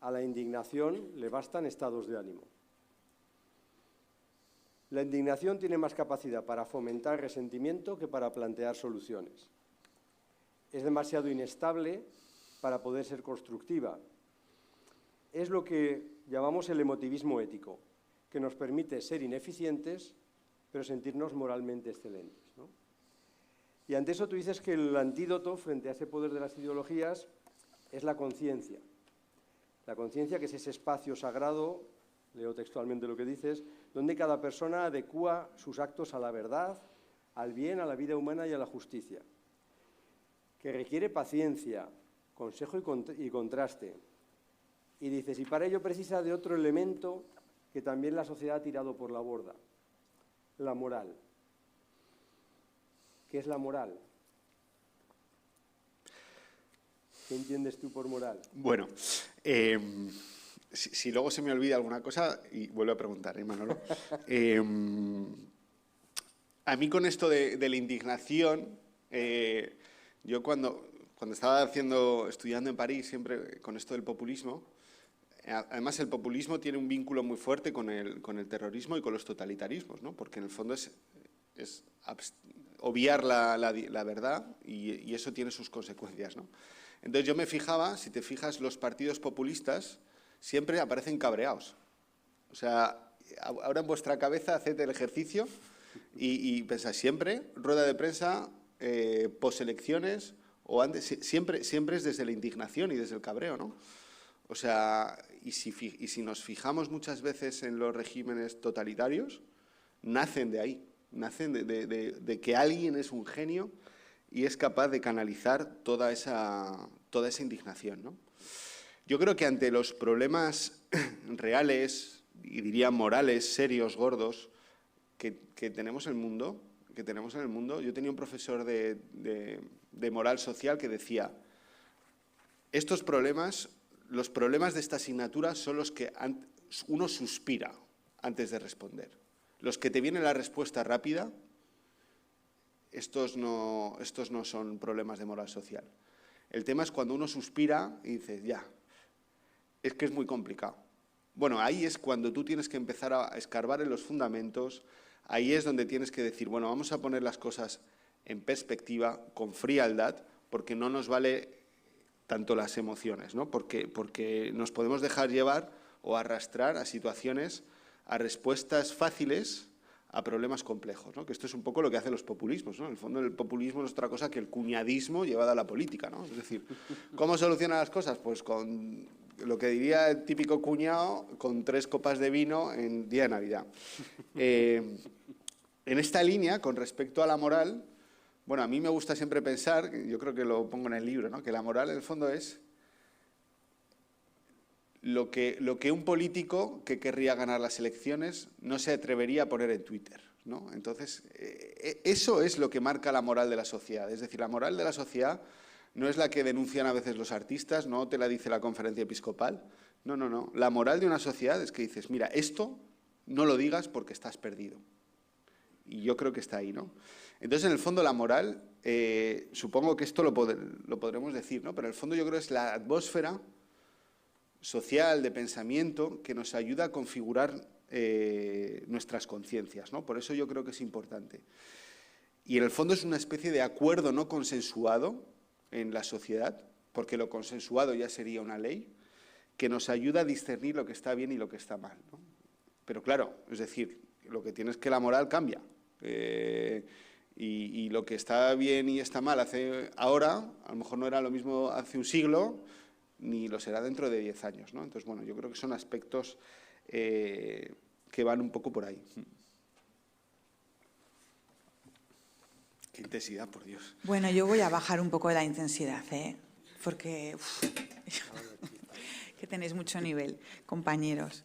a la indignación le bastan estados de ánimo. La indignación tiene más capacidad para fomentar resentimiento que para plantear soluciones. Es demasiado inestable para poder ser constructiva. Es lo que llamamos el emotivismo ético, que nos permite ser ineficientes, pero sentirnos moralmente excelentes, ¿no? Y ante eso tú dices que el antídoto frente a ese poder de las ideologías es la conciencia. La conciencia, que es ese espacio sagrado, leo textualmente lo que dices, donde cada persona adecúa sus actos a la verdad, al bien, a la vida humana y a la justicia, que requiere paciencia, consejo y contraste. Y dices, y para ello precisa de otro elemento que también la sociedad ha tirado por la borda, la moral. ¿Qué es la moral? ¿Qué entiendes tú por moral? Bueno, si luego se me olvida alguna cosa, y vuelvo a preguntar, Manolo. A mí con esto de la indignación, yo cuando estaba estudiando en París, siempre con esto del populismo, además el populismo tiene un vínculo muy fuerte con el terrorismo y con los totalitarismos, ¿no? Porque en el fondo es obviar la verdad y eso tiene sus consecuencias, ¿no? Entonces yo me fijaba, si te fijas, los partidos populistas siempre aparecen cabreados. O sea, ahora en vuestra cabeza haced el ejercicio y pensáis siempre, rueda de prensa, poselecciones o antes, siempre es desde la indignación y desde el cabreo, ¿no? O sea, y si nos fijamos muchas veces en los regímenes totalitarios, nacen de ahí, nacen de que alguien es un genio y es capaz de canalizar toda esa indignación, ¿no? Yo creo que ante los problemas reales y diría morales, serios, gordos, que tenemos en el mundo, Yo tenía un profesor de moral social que decía, estos problemas, los problemas de esta asignatura son los que uno suspira antes de responder. Los que te viene la respuesta rápida, estos no son problemas de moral social. El tema es cuando uno suspira y dices, ya, es que es muy complicado. Bueno, ahí es cuando tú tienes que empezar a escarbar en los fundamentos, ahí es donde tienes que decir, bueno, vamos a poner las cosas en perspectiva, con frialdad, porque no nos vale tanto las emociones, ¿no? Porque nos podemos dejar llevar o arrastrar a situaciones, a respuestas fáciles a problemas complejos, ¿no? Que esto es un poco lo que hacen los populismos, ¿no? En el fondo el populismo no es otra cosa que el cuñadismo llevado a la política, ¿no? Es decir, ¿cómo soluciona las cosas? Pues con lo que diría el típico cuñado, con 3 copas de vino en día de Navidad. En esta línea, con respecto a la moral, bueno, a mí me gusta siempre pensar, yo creo que lo pongo en el libro, ¿no? Que la moral en el fondo es lo que un político que querría ganar las elecciones no se atrevería a poner en Twitter, ¿no? Entonces, eso es lo que marca la moral de la sociedad. Es decir, la moral de la sociedad no es la que denuncian a veces los artistas, no te la dice la conferencia episcopal. No, no, no. La moral de una sociedad es que dices, mira, esto no lo digas porque estás perdido. Y yo creo que está ahí, ¿no? Entonces, en el fondo, la moral, supongo que esto lo podremos decir, ¿no? Pero en el fondo yo creo que es la atmósfera social, de pensamiento, que nos ayuda a configurar nuestras conciencias, ¿no? Por eso yo creo que es importante. Y en el fondo es una especie de acuerdo no consensuado en la sociedad, porque lo consensuado ya sería una ley, que nos ayuda a discernir lo que está bien y lo que está mal, ¿no? Pero claro, es decir, lo que tiene es que la moral cambia. Y lo que está bien y está mal ahora, a lo mejor no era lo mismo hace un siglo, ni lo será dentro de 10 años, ¿no? Entonces, bueno, yo creo que son aspectos que van un poco por ahí. Qué intensidad, por Dios. Bueno, yo voy a bajar un poco la intensidad, porque que tenéis mucho nivel, compañeros.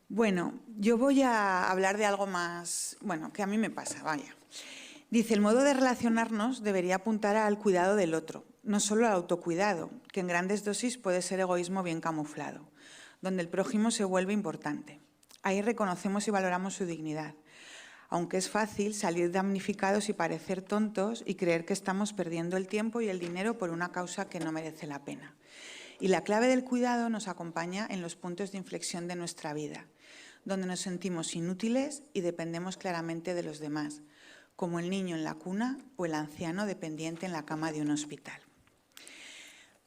Bueno, yo voy a hablar de algo más, bueno, que a mí me pasa, vaya. Dice, el modo de relacionarnos debería apuntar al cuidado del otro, no solo al autocuidado, que en grandes dosis puede ser egoísmo bien camuflado, donde el prójimo se vuelve importante. Ahí reconocemos y valoramos su dignidad, aunque es fácil salir damnificados y parecer tontos y creer que estamos perdiendo el tiempo y el dinero por una causa que no merece la pena. Y la clave del cuidado nos acompaña en los puntos de inflexión de nuestra vida, donde nos sentimos inútiles y dependemos claramente de los demás, como el niño en la cuna o el anciano dependiente en la cama de un hospital.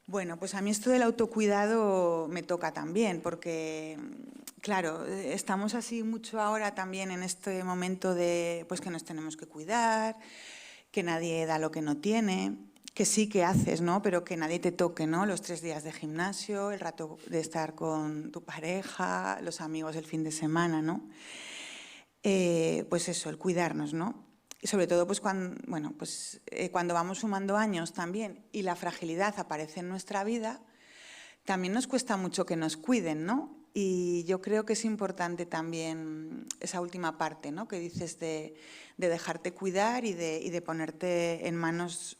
Bueno, pues a mí esto del autocuidado me toca también, porque, claro, estamos así mucho ahora también en este momento de pues que nos tenemos que cuidar, que nadie da lo que no tiene, que sí que haces, ¿no? Pero que nadie te toque, ¿no? Los 3 días de gimnasio, el rato de estar con tu pareja, los amigos el fin de semana, ¿no? Pues eso, el cuidarnos, ¿no? Y sobre todo pues cuando vamos sumando años también y la fragilidad aparece en nuestra vida, también nos cuesta mucho que nos cuiden, ¿no? Y yo creo que es importante también esa última parte, ¿no? Que dices de dejarte cuidar y de ponerte en manos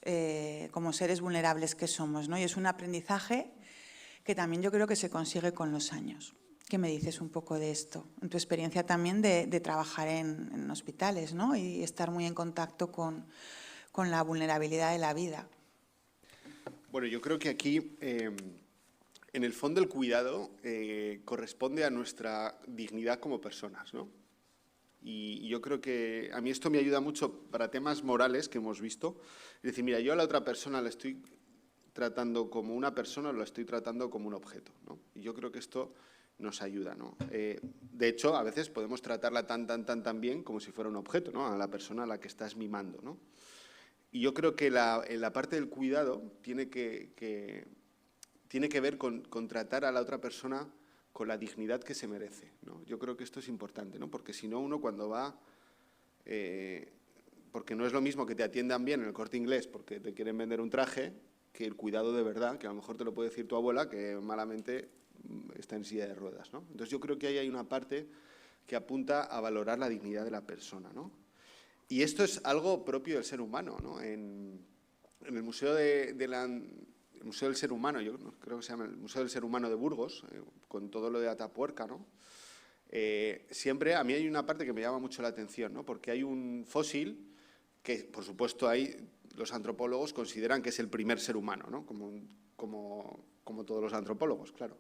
como seres vulnerables que somos, ¿no? Y es un aprendizaje que también yo creo que se consigue con los años. ¿Qué me dices un poco de esto? En tu experiencia también de trabajar en hospitales, ¿no? Y estar muy en contacto con la vulnerabilidad de la vida. Bueno, yo creo que aquí, en el fondo, el cuidado corresponde a nuestra dignidad como personas, ¿no? Y yo creo que a mí esto me ayuda mucho para temas morales que hemos visto. Es decir, mira, yo a la otra persona la estoy tratando como una persona o la estoy tratando como un objeto, ¿no? Y yo creo que esto nos ayuda, ¿no? De hecho, a veces podemos tratarla tan bien como si fuera un objeto, ¿no? A la persona a la que estás mimando, ¿no? Y yo creo que en la parte del cuidado tiene que ver con tratar a la otra persona con la dignidad que se merece, ¿no? Yo creo que esto es importante, ¿no? Porque si no, uno cuando va... porque no es lo mismo que te atiendan bien en el Corte Inglés porque te quieren vender un traje que el cuidado de verdad, que a lo mejor te lo puede decir tu abuela, que malamente está en silla de ruedas, ¿no? Entonces yo creo que ahí hay una parte que apunta a valorar la dignidad de la persona, ¿no? Y esto es algo propio del ser humano, ¿no? En el Museo el Museo del Ser Humano, yo creo que se llama el Museo del Ser Humano de Burgos, con todo lo de Atapuerca, ¿no? Siempre a mí hay una parte que me llama mucho la atención, ¿no? Porque hay un fósil que, por supuesto, los antropólogos consideran que es el primer ser humano, ¿no? Como todos los antropólogos, claro.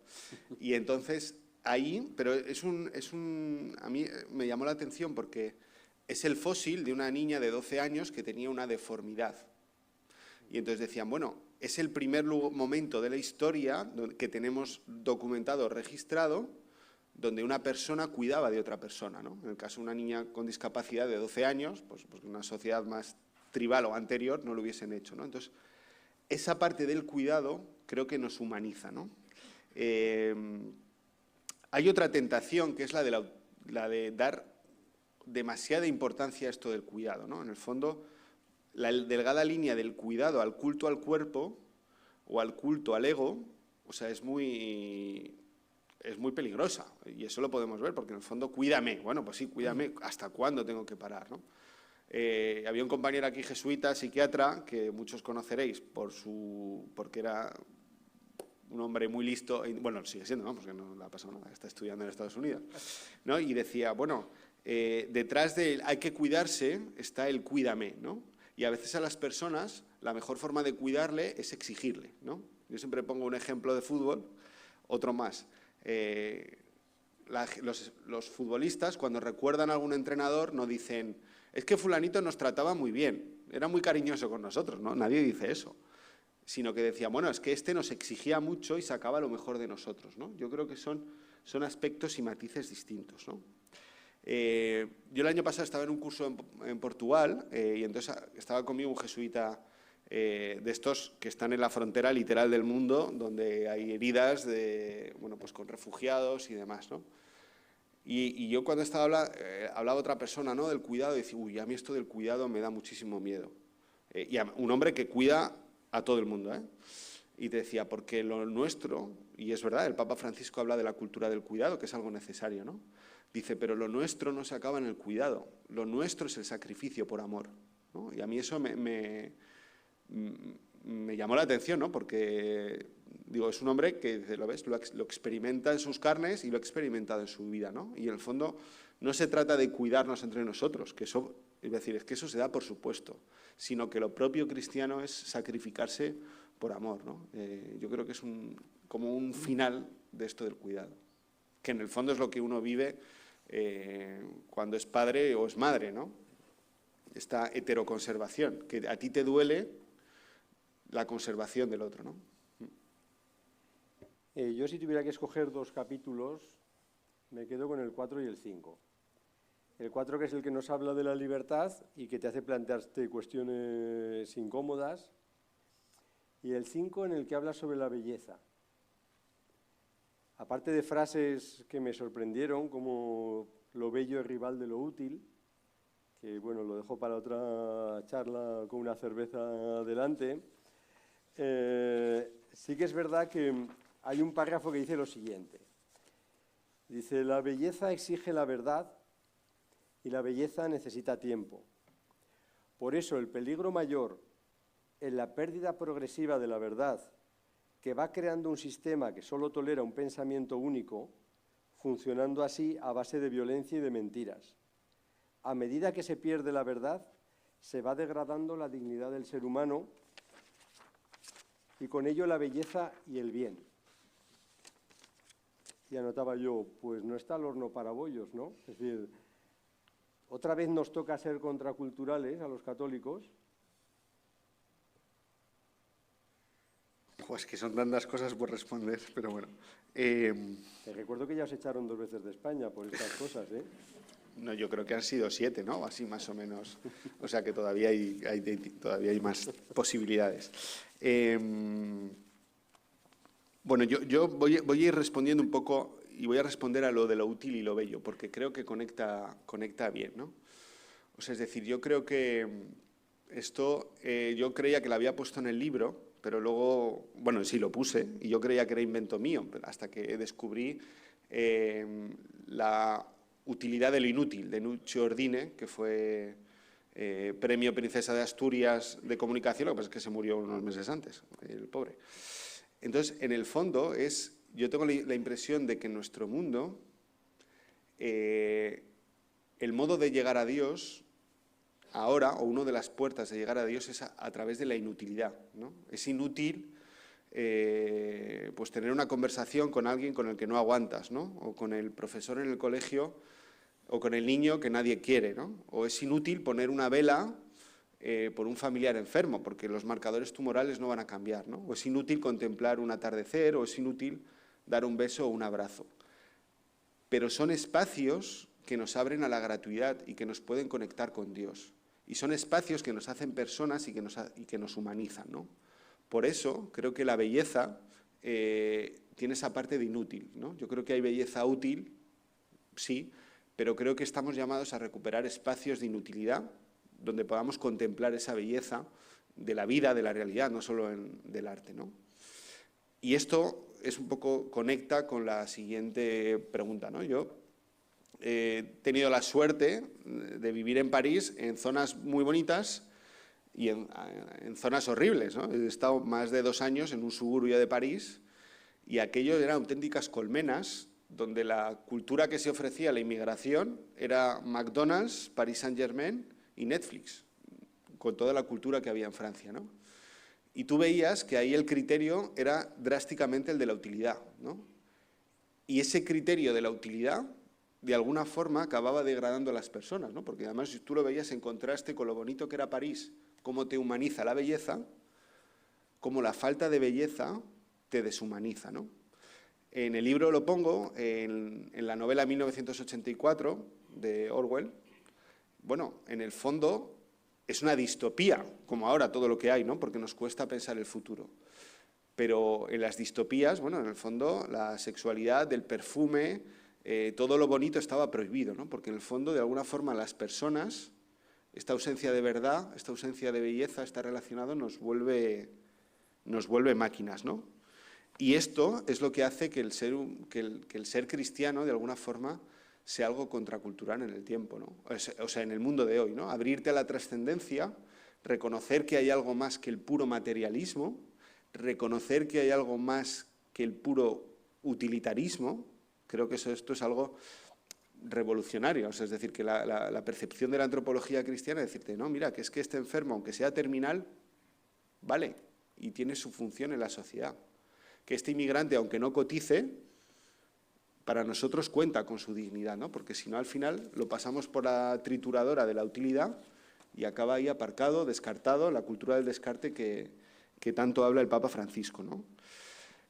Y entonces, ahí, pero a mí me llamó la atención porque es el fósil de una niña de 12 años que tenía una deformidad. Y entonces decían, bueno, es el primer momento de la historia que tenemos documentado, registrado, donde una persona cuidaba de otra persona, ¿no? En el caso de una niña con discapacidad de 12 años, pues en una sociedad más tribal o anterior no lo hubiesen hecho, ¿no? Entonces, esa parte del cuidado creo que nos humaniza, ¿no? Hay otra tentación que es la de dar demasiada importancia a esto del cuidado, ¿no? En el fondo, la delgada línea del cuidado al culto al cuerpo o al culto al ego, o sea, es muy peligrosa. Y eso lo podemos ver, porque en el fondo, cuídame. Bueno, pues sí, cuídame. ¿Hasta cuándo tengo que parar, no? Había un compañero aquí jesuita, psiquiatra, que muchos conoceréis porque era un hombre muy listo, bueno, sigue siendo, ¿no? Porque no le ha pasado nada, está estudiando en Estados Unidos, ¿no? Y decía, bueno, detrás de hay que cuidarse está el cuídame, ¿no? Y a veces a las personas la mejor forma de cuidarle es exigirle, ¿no? Yo siempre pongo un ejemplo de fútbol, otro más. Los futbolistas, cuando recuerdan a algún entrenador, no dicen, es que fulanito nos trataba muy bien, era muy cariñoso con nosotros, ¿no? Nadie dice eso. Sino que decía, bueno, es que este nos exigía mucho y sacaba lo mejor de nosotros, ¿no? Yo creo que son aspectos y matices distintos, ¿no? Yo el año pasado estaba en un curso en Portugal y entonces estaba conmigo un jesuita de estos que están en la frontera literal del mundo, donde hay heridas pues con refugiados y demás, ¿no? Y yo cuando estaba hablaba otra persona, ¿no? Del cuidado, y decía, uy, a mí esto del cuidado me da muchísimo miedo. Y un hombre que cuida a todo el mundo, ¿eh? Y te decía, porque lo nuestro, y es verdad, el Papa Francisco habla de la cultura del cuidado, que es algo necesario, ¿no? Dice, pero lo nuestro no se acaba en el cuidado, lo nuestro es el sacrificio por amor, ¿no? Y a mí eso me llamó la atención, ¿no? Porque, digo, es un hombre que, lo ves, lo experimenta en sus carnes y lo ha experimentado en su vida, ¿no? Y en el fondo no se trata de cuidarnos entre nosotros, que eso, es decir, es que eso se da por supuesto, sino que lo propio cristiano es sacrificarse por amor, ¿no? Yo creo que es como un final de esto del cuidado, que en el fondo es lo que uno vive cuando es padre o es madre, ¿no? Esta heteroconservación, que a ti te duele la conservación del otro, ¿no? Yo si tuviera que escoger dos capítulos, me quedo con el 4 y el 5. El 4, que es el que nos habla de la libertad y que te hace plantearte cuestiones incómodas, y el 5 en el que habla sobre la belleza. Aparte de frases que me sorprendieron, como lo bello es rival de lo útil, que bueno, lo dejo para otra charla con una cerveza delante, sí que es verdad que hay un párrafo que dice lo siguiente. Dice, la belleza exige la verdad y la belleza necesita tiempo. Por eso el peligro mayor en la pérdida progresiva de la verdad, que va creando un sistema que solo tolera un pensamiento único, funcionando así a base de violencia y de mentiras. A medida que se pierde la verdad, se va degradando la dignidad del ser humano y con ello la belleza y el bien. Y anotaba yo, pues no está el horno para bollos, ¿no? Es decir, otra vez nos toca ser contraculturales a los católicos. Pues que son tantas cosas por responder, pero bueno. Te recuerdo que ya os echaron 2 veces de España por estas cosas, ¿eh? No, yo creo que han sido 7, ¿no? Así más o menos. O sea que todavía hay más posibilidades. Bueno, yo voy a ir respondiendo un poco y voy a responder a lo de lo útil y lo bello, porque creo que conecta bien, ¿no? O sea, es decir, yo creo que esto, yo creía que lo había puesto en el libro, pero luego, bueno, sí lo puse y yo creía que era invento mío, hasta que descubrí la utilidad de lo inútil, de Nuccio Ordine, que fue premio Princesa de Asturias de comunicación, lo que pasa es que se murió unos meses antes, el pobre. Entonces, en el fondo, yo tengo la impresión de que en nuestro mundo el modo de llegar a Dios ahora, o una de las puertas de llegar a Dios, es a través de la inutilidad, ¿no? Es inútil pues tener una conversación con alguien con el que no aguantas, ¿no? O con el profesor en el colegio, o con el niño que nadie quiere, ¿no? O es inútil poner una vela por un familiar enfermo, porque los marcadores tumorales no van a cambiar, ¿no? O es inútil contemplar un atardecer, o es inútil dar un beso o un abrazo. Pero son espacios que nos abren a la gratuidad y que nos pueden conectar con Dios. Y son espacios que nos hacen personas y que nos humanizan, ¿no? Por eso creo que la belleza tiene esa parte de inútil, ¿no? Yo creo que hay belleza útil, sí, pero creo que estamos llamados a recuperar espacios de inutilidad donde podamos contemplar esa belleza de la vida, de la realidad, no solo del arte, ¿no? Y esto es un poco conecta con la siguiente pregunta, ¿no? Yo he tenido la suerte de vivir en París en zonas muy bonitas y en zonas horribles, ¿no? He estado más de 2 años en un suburbio de París y aquello eran auténticas colmenas donde la cultura que se ofrecía a la inmigración era McDonald's, Paris Saint-Germain y Netflix, con toda la cultura que había en Francia, ¿no? Y tú veías que ahí el criterio era drásticamente el de la utilidad, ¿no? Y ese criterio de la utilidad, de alguna forma, acababa degradando a las personas, ¿no? Porque además, si tú lo veías en contraste con lo bonito que era París, cómo te humaniza la belleza, cómo la falta de belleza te deshumaniza, ¿no? En el libro lo pongo, en la novela 1984 de Orwell. Bueno, en el fondo es una distopía, como ahora todo lo que hay, ¿no? Porque nos cuesta pensar el futuro. Pero en las distopías, bueno, en el fondo la sexualidad, el perfume, todo lo bonito estaba prohibido, ¿no? Porque en el fondo, de alguna forma, las personas, esta ausencia de verdad, esta ausencia de belleza, está relacionado, nos vuelve máquinas, ¿no? Y esto es lo que hace que el ser cristiano, de alguna forma, sea algo contracultural en el tiempo, ¿no? O sea, en el mundo de hoy, ¿no? Abrirte a la trascendencia, reconocer que hay algo más que el puro materialismo, reconocer que hay algo más que el puro utilitarismo. Creo que esto es algo revolucionario, o sea, es decir, que la percepción de la antropología cristiana es decirte, no, mira, que es que este enfermo, aunque sea terminal, vale, y tiene su función en la sociedad. Que este inmigrante, aunque no cotice, para nosotros cuenta con su dignidad, ¿no? Porque si no, al final lo pasamos por la trituradora de la utilidad y acaba ahí aparcado, descartado, la cultura del descarte que tanto habla el Papa Francisco, ¿no?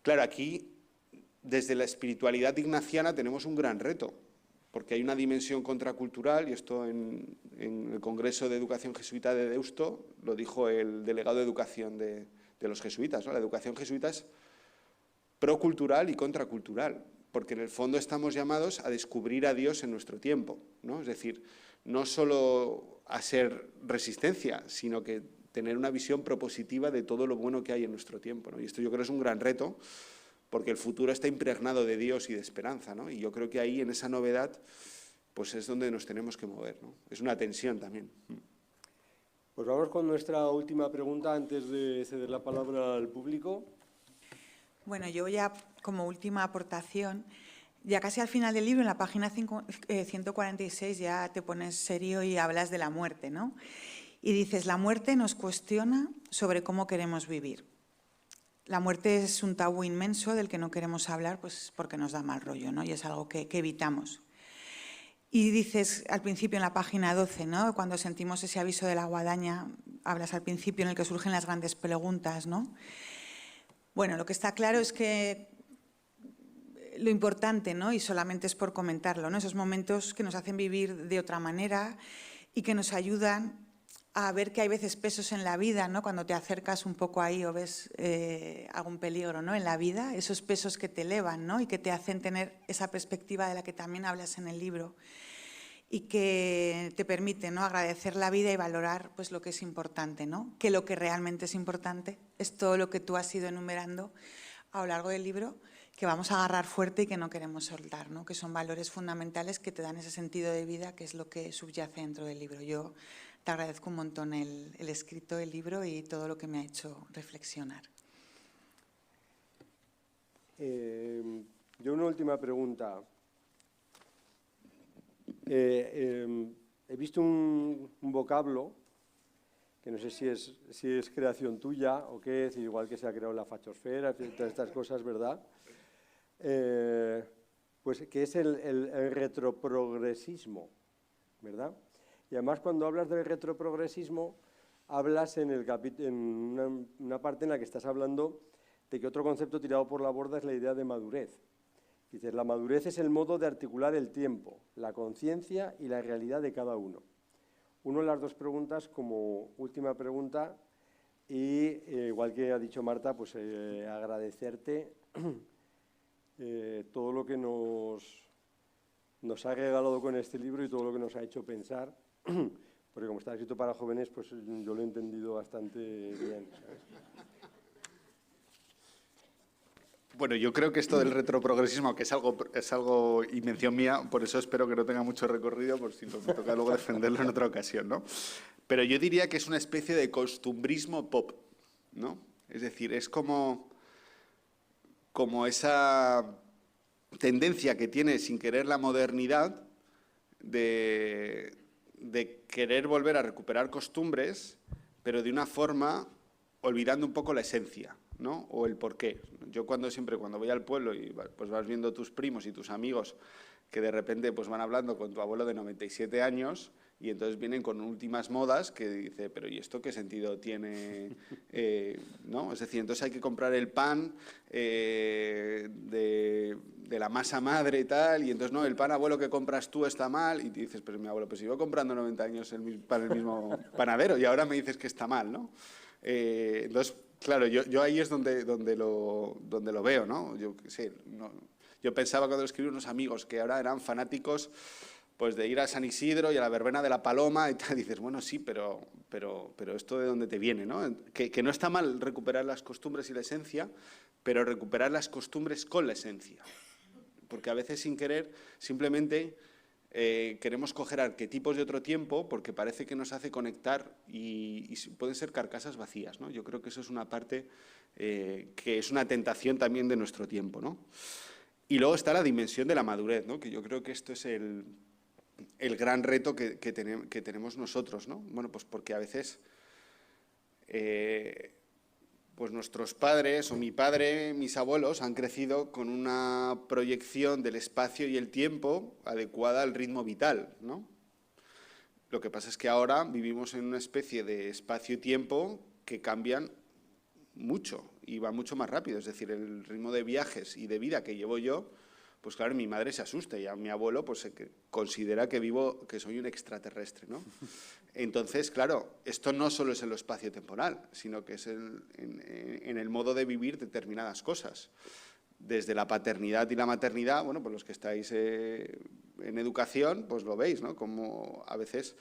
Claro, aquí, desde la espiritualidad ignaciana, tenemos un gran reto, porque hay una dimensión contracultural, y esto en el Congreso de Educación Jesuita de Deusto lo dijo el delegado de Educación de los jesuitas, ¿no? La educación jesuita es procultural y contracultural, porque en el fondo estamos llamados a descubrir a Dios en nuestro tiempo, ¿no? Es decir, no solo a ser resistencia, sino que tener una visión propositiva de todo lo bueno que hay en nuestro tiempo, ¿no? Y esto yo creo que es un gran reto, porque el futuro está impregnado de Dios y de esperanza, ¿no? Y yo creo que ahí, en esa novedad, pues es donde nos tenemos que mover, ¿no? Es una tensión también. Pues vamos con nuestra última pregunta antes de ceder la palabra al público. Bueno, yo ya como última aportación, ya casi al final del libro, en la página 146, ya te pones serio y hablas de la muerte, ¿no? Y dices, la muerte nos cuestiona sobre cómo queremos vivir. La muerte es un tabú inmenso del que no queremos hablar, pues porque nos da mal rollo, ¿no? Y es algo que evitamos. Y dices al principio en la página 12, ¿no? Cuando sentimos ese aviso de la guadaña, hablas al principio en el que surgen las grandes preguntas, ¿no? Bueno, lo que está claro es que lo importante, ¿no? Y solamente es por comentarlo, ¿no? Esos momentos que nos hacen vivir de otra manera y que nos ayudan a ver que hay veces pesos en la vida, ¿no? Cuando te acercas un poco ahí o ves algún peligro, ¿no? En la vida, esos pesos que te elevan, ¿no? Y que te hacen tener esa perspectiva de la que también hablas en el libro. y que te permite, ¿no?, agradecer la vida y valorar pues lo que es importante, ¿no? Que lo que realmente es importante es todo lo que tú has ido enumerando a lo largo del libro, que vamos a agarrar fuerte y que no queremos soltar, ¿no? Que son valores fundamentales que te dan ese sentido de vida, que es lo que subyace dentro del libro. Yo te agradezco un montón el escrito del libro y todo lo que me ha hecho reflexionar. Yo una última pregunta. He visto un vocablo que no sé si es creación tuya o qué es, igual que se ha creado la fachosfera, todas estas cosas, ¿verdad? Pues que es el retroprogresismo, ¿verdad? Y además cuando hablas del retroprogresismo, hablas en una parte en la que estás hablando de que otro concepto tirado por la borda es la idea de madurez. Dices, la madurez es el modo de articular el tiempo, la conciencia y la realidad de cada uno. Una de las dos preguntas como última pregunta y, igual que ha dicho Marta, pues agradecerte todo lo que nos ha regalado con este libro y todo lo que nos ha hecho pensar, porque como está escrito para jóvenes, pues yo lo he entendido bastante bien, ¿sabes? Bueno, yo creo que esto del retroprogresismo, que es algo invención mía, por eso espero que no tenga mucho recorrido, por si me toca luego defenderlo en otra ocasión, ¿no? Pero yo diría que es una especie de costumbrismo pop, ¿no? Es decir, es como esa tendencia que tiene sin querer la modernidad de querer volver a recuperar costumbres, pero de una forma olvidando un poco la esencia, ¿no? O el porqué. Yo cuando voy al pueblo y pues vas viendo tus primos y tus amigos que de repente pues van hablando con tu abuelo de 97 años y entonces vienen con últimas modas que dice, pero ¿y esto qué sentido tiene? ¿No? Es decir, entonces hay que comprar el pan de la masa madre y tal, y entonces no, el pan abuelo que compras tú está mal, y te dices, pero mi abuelo, pues llevo comprando 90 años para el mismo panadero y ahora me dices que está mal, ¿no? Entonces, claro, yo ahí es donde lo veo, ¿no? Yo qué sé, yo pensaba cuando lo escribí unos amigos que ahora eran fanáticos pues de ir a San Isidro y a la verbena de la Paloma y tal, y dices, bueno, sí, pero esto de dónde te viene, ¿no? Que no está mal recuperar las costumbres y la esencia, pero recuperar las costumbres con la esencia. Porque a veces sin querer simplemente queremos coger arquetipos de otro tiempo porque parece que nos hace conectar y pueden ser carcasas vacías, ¿no? Yo creo que eso es una parte que es una tentación también de nuestro tiempo, ¿no? Y luego está la dimensión de la madurez, ¿no? Que yo creo que esto es el gran reto que tenemos nosotros, ¿no? Bueno, pues porque a veces pues nuestros padres o mi padre, mis abuelos han crecido con una proyección del espacio y el tiempo adecuada al ritmo vital, ¿no? Lo que pasa es que ahora vivimos en una especie de espacio y tiempo que cambian mucho y va mucho más rápido. Es decir, el ritmo de viajes y de vida que llevo yo, pues claro, mi madre se asusta y a mi abuelo pues considera que soy un extraterrestre, ¿no? Entonces, claro, esto no solo es en lo espacio-temporal, sino que es en el modo de vivir determinadas cosas. Desde la paternidad y la maternidad, bueno, pues los que estáis en educación, pues lo veis, ¿no? Como a veces,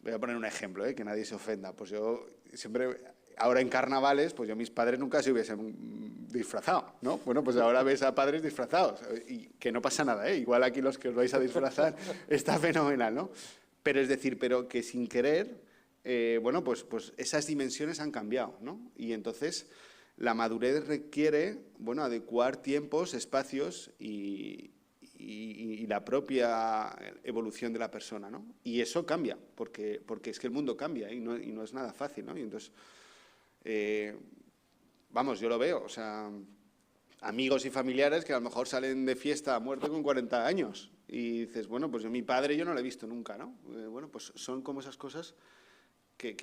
voy a poner un ejemplo, que nadie se ofenda, pues yo siempre... Ahora en carnavales, pues yo mis padres nunca se hubiesen disfrazado, ¿no? Bueno, pues ahora ves a padres disfrazados y que no pasa nada, ¿eh? Igual aquí los que os vais a disfrazar está fenomenal, ¿no? Pero es decir, pero que sin querer, bueno, pues esas dimensiones han cambiado, ¿no? Y entonces la madurez requiere, bueno, adecuar tiempos, espacios y la propia evolución de la persona, ¿no? Y eso cambia, porque es que el mundo cambia y no es nada fácil, ¿no? Y entonces... vamos, yo lo veo, o sea, amigos y familiares que a lo mejor salen de fiesta a muerte con 40 años y dices, bueno, pues mi padre yo no lo he visto nunca, ¿no? Bueno, pues son como esas cosas que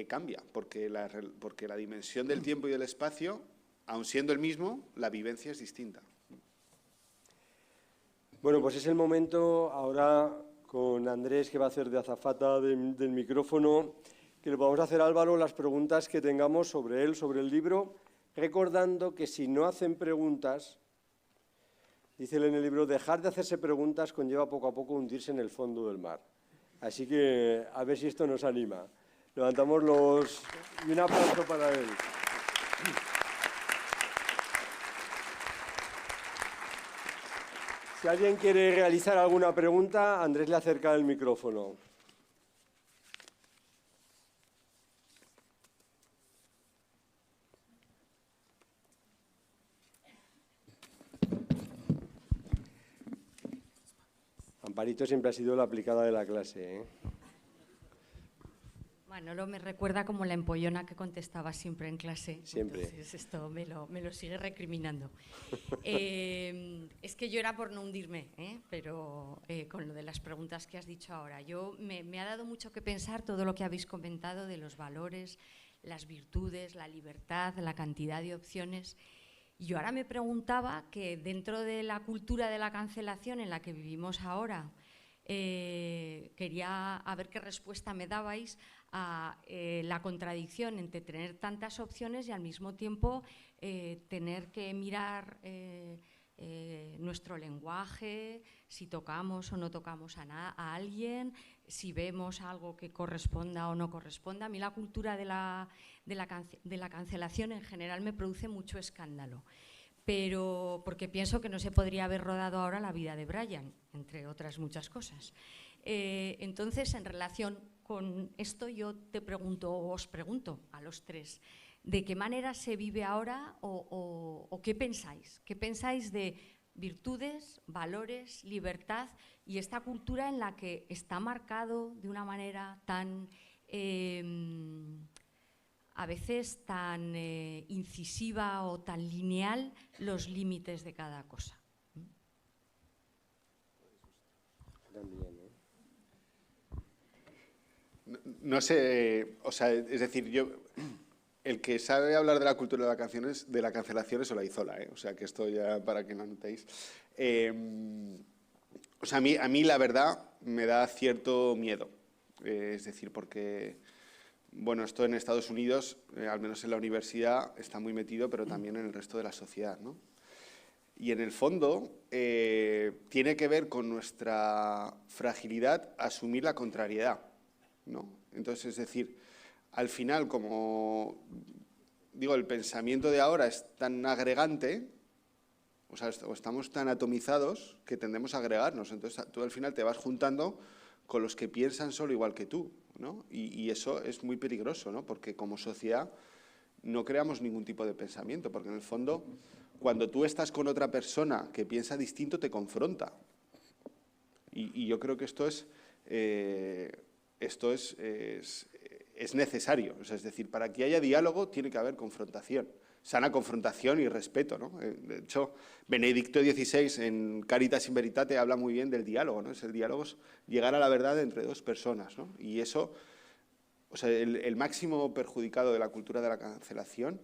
cambia, porque la dimensión del tiempo y del espacio, aun siendo el mismo, la vivencia es distinta. Bueno, pues es el momento ahora con Andrés, que va a hacer de azafata del micrófono, que le vamos a hacer a Álvaro las preguntas que tengamos sobre él, sobre el libro, recordando que si no hacen preguntas, Dice él en el libro, dejar de hacerse preguntas conlleva poco a poco hundirse en el fondo del mar. Así que a ver si esto nos anima. Levantamos los... y un aplauso para él. Si alguien quiere realizar alguna pregunta, Andrés le acerca el micrófono. Amparito siempre ha sido la aplicada de la clase, ¿eh? Manolo me recuerda como la empollona que contestaba siempre en clase. Siempre. Entonces esto me lo sigue recriminando. Es que yo era por no hundirme, pero con lo de las preguntas que has dicho ahora. Me ha dado mucho que pensar todo lo que habéis comentado de los valores, las virtudes, la libertad, la cantidad de opciones. Y yo ahora me preguntaba que dentro de la cultura de la cancelación en la que vivimos ahora, quería a ver qué respuesta me dabais a la contradicción entre tener tantas opciones y al mismo tiempo tener que mirar nuestro lenguaje, si tocamos o no tocamos a alguien, si vemos algo que corresponda o no corresponda. A mí la cultura de la cancelación en general me produce mucho escándalo, pero porque pienso que no se podría haber rodado ahora la vida de Brian, entre otras muchas cosas. Entonces, en relación con esto, yo os pregunto a los tres, ¿de qué manera se vive ahora o qué pensáis? ¿Qué pensáis de virtudes, valores, libertad y esta cultura en la que está marcado de una manera tan, a veces tan incisiva o tan lineal, los límites de cada cosa? También, ¿eh? No sé, o sea, es decir, el que sabe hablar de la cultura de la cancelación es Olaizola, o sea, que esto ya para que lo anotéis. O sea, a mí la verdad me da cierto miedo, es decir, porque, bueno, esto en Estados Unidos, al menos en la universidad, está muy metido, pero también en el resto de la sociedad, ¿no? Y en el fondo tiene que ver con nuestra fragilidad asumir la contrariedad, ¿no? Entonces, es decir, al final, como digo, el pensamiento de ahora es tan agregante, o sea, estamos tan atomizados que tendemos a agregarnos. Entonces, tú al final te vas juntando con los que piensan solo igual que tú, ¿no? Y eso es muy peligroso, ¿no? Porque como sociedad no creamos ningún tipo de pensamiento, porque en el fondo, cuando tú estás con otra persona que piensa distinto, te confronta. Y yo creo que esto es necesario. O sea, es decir, para que haya diálogo tiene que haber confrontación. Sana confrontación y respeto, ¿no? De hecho, Benedicto XVI en Caritas in Veritate habla muy bien del diálogo, ¿no? El diálogo es llegar a la verdad entre dos personas, ¿no? Y eso, o sea, el máximo perjudicado de la cultura de la cancelación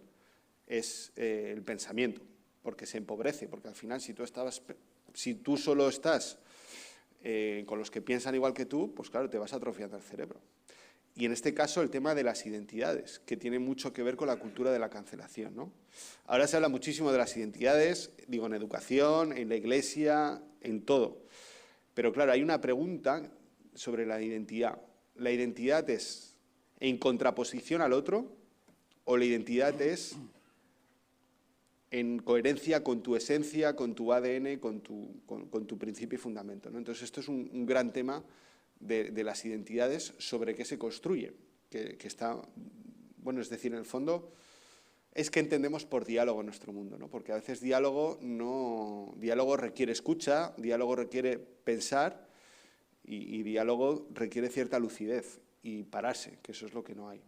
es el pensamiento, porque se empobrece, porque al final si tú solo estás con los que piensan igual que tú, pues claro, te vas atrofiando el cerebro. Y en este caso el tema de las identidades, que tiene mucho que ver con la cultura de la cancelación, ¿no? Ahora se habla muchísimo de las identidades, digo, en educación, en la iglesia, en todo. Pero claro, hay una pregunta sobre la identidad. ¿La identidad es en contraposición al otro o la identidad es en coherencia con tu esencia, con tu ADN, con tu principio y fundamento, ¿no? Entonces esto es un gran tema de las identidades sobre qué se construye, que está, bueno, es decir, en el fondo es que entendemos por diálogo nuestro mundo, ¿no? Porque a veces diálogo requiere escucha, diálogo requiere pensar y diálogo requiere cierta lucidez y pararse, que eso es lo que no hay.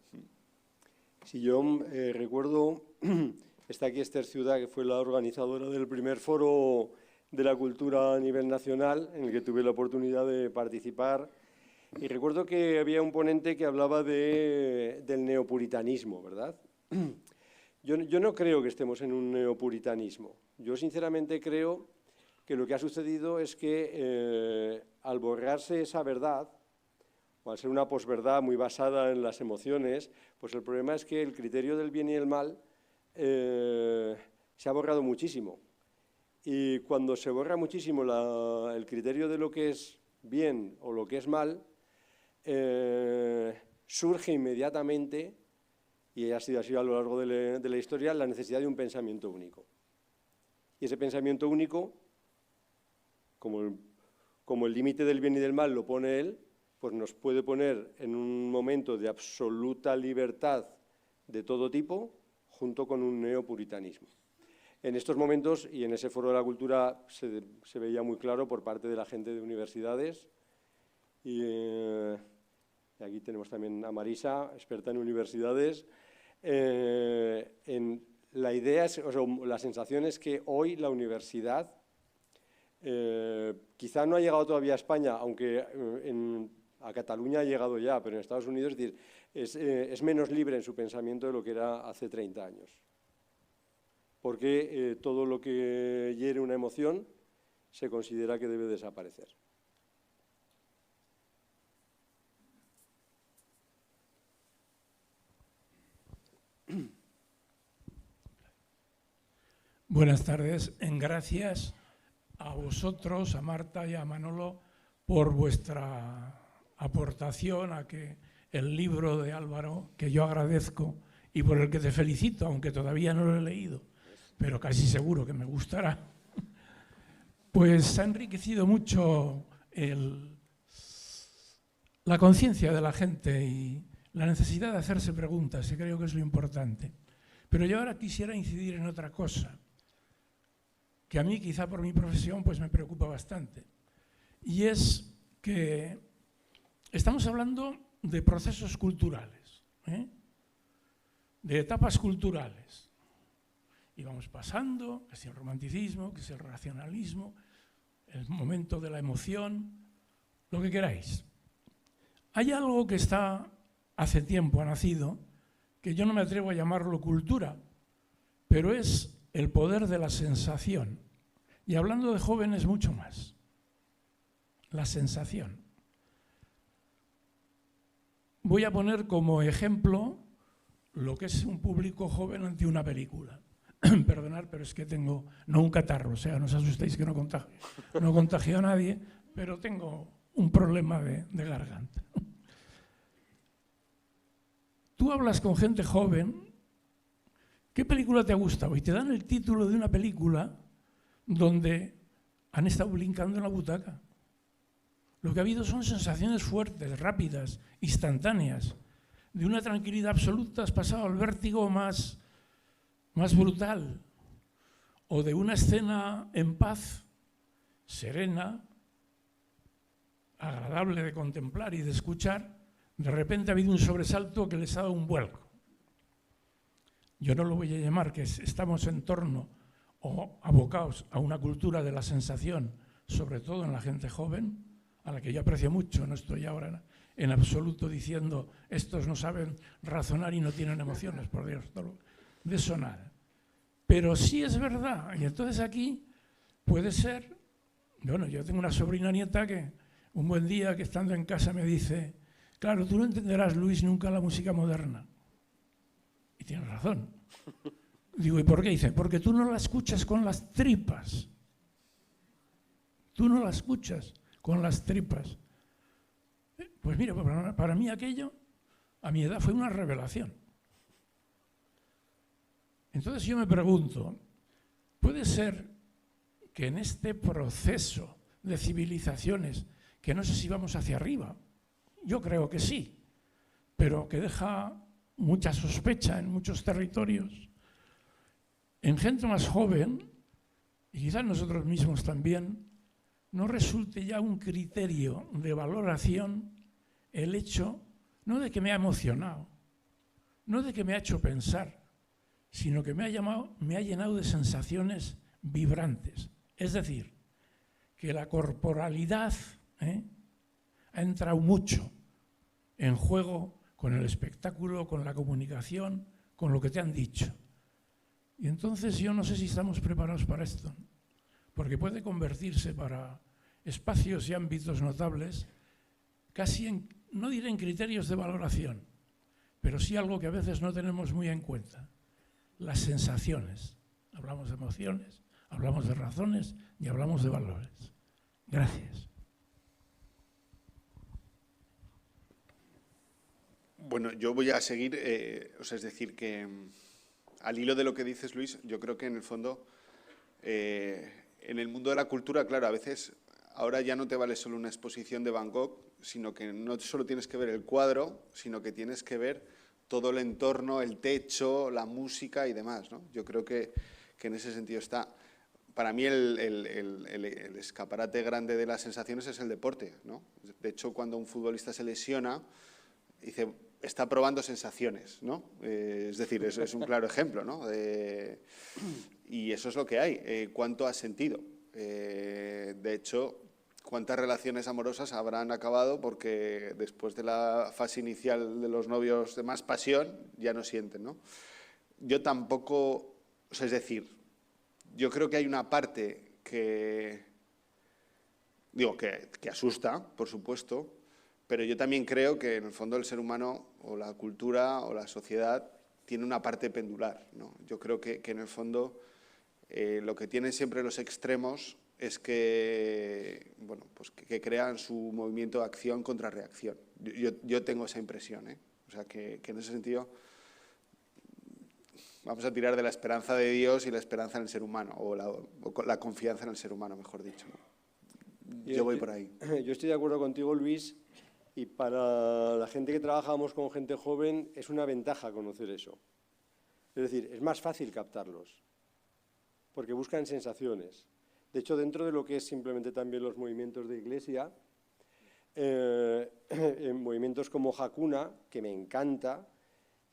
Si yo recuerdo, está aquí Esther Ciudad, que fue la organizadora del primer foro de la cultura a nivel nacional, en el que tuve la oportunidad de participar. Y recuerdo que había un ponente que hablaba del neopuritanismo, ¿verdad? Yo no creo que estemos en un neopuritanismo. Yo sinceramente creo que lo que ha sucedido es que al borrarse esa verdad, o al ser una posverdad muy basada en las emociones, pues el problema es que el criterio del bien y el mal se ha borrado muchísimo. y cuando se borra muchísimo el criterio de lo que es bien o lo que es mal, surge inmediatamente, y ha sido así a lo largo de la historia, la necesidad de un pensamiento único. Y ese pensamiento único, como el límite del bien y del mal lo pone él, pues nos puede poner en un momento de absoluta libertad de todo tipo, junto con un neopuritanismo. En estos momentos, y en ese foro de la cultura, se veía muy claro por parte de la gente de universidades, y aquí tenemos también a Marisa, experta en universidades. La idea, la sensación es que hoy la universidad quizá no ha llegado todavía a España, aunque a Cataluña ha llegado ya, pero en Estados Unidos es menos libre en su pensamiento de lo que era hace 30 años. Porque todo lo que hiere una emoción se considera que debe desaparecer. Buenas tardes. Gracias a vosotros, a Marta y a Manolo, por vuestra aportación a que el libro de Álvaro, que yo agradezco y por el que te felicito, aunque todavía no lo he leído, pero casi seguro que me gustará, pues ha enriquecido mucho la conciencia de la gente y la necesidad de hacerse preguntas, y creo que es lo importante. Pero yo ahora quisiera incidir en otra cosa, que a mí quizá por mi profesión pues me preocupa bastante, y es que estamos hablando de procesos culturales, de etapas culturales, y vamos pasando, que es el romanticismo, que es el racionalismo, el momento de la emoción, lo que queráis. Hay algo que hace tiempo ha nacido, que yo no me atrevo a llamarlo cultura, pero es el poder de la sensación. Y hablando de jóvenes, mucho más. La sensación. Voy a poner como ejemplo lo que es un público joven ante una película. Perdonad, pero es que tengo, no un catarro, o sea, no os asustéis que no contagio a nadie, pero tengo un problema de garganta. Tú hablas con gente joven, ¿qué película te ha gustado? Y te dan el título de una película donde han estado brincando en la butaca. Lo que ha habido son sensaciones fuertes, rápidas, instantáneas, de una tranquilidad absoluta, has pasado al vértigo más brutal, o de una escena en paz, serena, agradable de contemplar y de escuchar, de repente ha habido un sobresalto que les ha dado un vuelco. Yo no lo voy a llamar que estamos en torno o abocados a una cultura de la sensación, sobre todo en la gente joven, a la que yo aprecio mucho, no estoy ahora en absoluto diciendo estos no saben razonar y no tienen emociones, por Dios, de eso nada. Pero sí es verdad, y entonces aquí puede ser, bueno, yo tengo una sobrina nieta que un buen día que estando en casa me dice, claro, tú no entenderás, Luis, nunca la música moderna. Y tiene razón. Digo, ¿y por qué? Dice, porque tú no la escuchas con las tripas. Tú no la escuchas con las tripas. Pues mira, para mí aquello, a mi edad, fue una revelación. Entonces yo me pregunto, ¿puede ser que en este proceso de civilizaciones, que no sé si vamos hacia arriba, yo creo que sí, pero que deja mucha sospecha en muchos territorios, en gente más joven, y quizás nosotros mismos también, no resulte ya un criterio de valoración el hecho, no de que me ha emocionado, no de que me ha hecho pensar, sino que me ha llenado de sensaciones vibrantes. Es decir, que la corporalidad ha entrado mucho en juego con el espectáculo, con la comunicación, con lo que te han dicho. Y entonces yo no sé si estamos preparados para esto, porque puede convertirse para espacios y ámbitos notables casi en, no diré en criterios de valoración, pero sí algo que a veces no tenemos muy en cuenta, las sensaciones. Hablamos de emociones, hablamos de razones y hablamos de valores. Gracias. Bueno, yo voy a seguir, es decir, que al hilo de lo que dices, Luis, yo creo que en el fondo, en el mundo de la cultura, claro, a veces ahora ya no te vale solo una exposición de Van Gogh, sino que no solo tienes que ver el cuadro, sino que tienes que ver todo el entorno, el techo, la música y demás, ¿no? Yo creo que en ese sentido está. Para mí el escaparate grande de las sensaciones es el deporte, ¿no? De hecho, cuando un futbolista se lesiona, dice, está probando sensaciones, ¿no? Es decir, eso es un claro ejemplo, ¿no? Y eso es lo que hay. ¿Cuánto has sentido? De hecho, ¿cuántas relaciones amorosas habrán acabado porque después de la fase inicial de los novios de más pasión ya no sienten, ¿no? Yo tampoco, es decir, yo creo que hay una parte que asusta, por supuesto, pero yo también creo que en el fondo el ser humano o la cultura o la sociedad tiene una parte pendular, ¿no? Yo creo que en el fondo lo que tienen siempre los extremos es que, bueno, pues que crean su movimiento de acción contra reacción. Yo tengo esa impresión, ¿eh? O sea, que en ese sentido vamos a tirar de la esperanza de Dios y la esperanza en el ser humano, o la confianza en el ser humano, mejor dicho, ¿no? Yo voy por ahí. Yo estoy de acuerdo contigo, Luis, y para la gente que trabajamos con gente joven es una ventaja conocer eso. Es decir, es más fácil captarlos, porque buscan sensaciones. De hecho, dentro de lo que es simplemente también los movimientos de iglesia, en movimientos como Hakuna, que me encanta,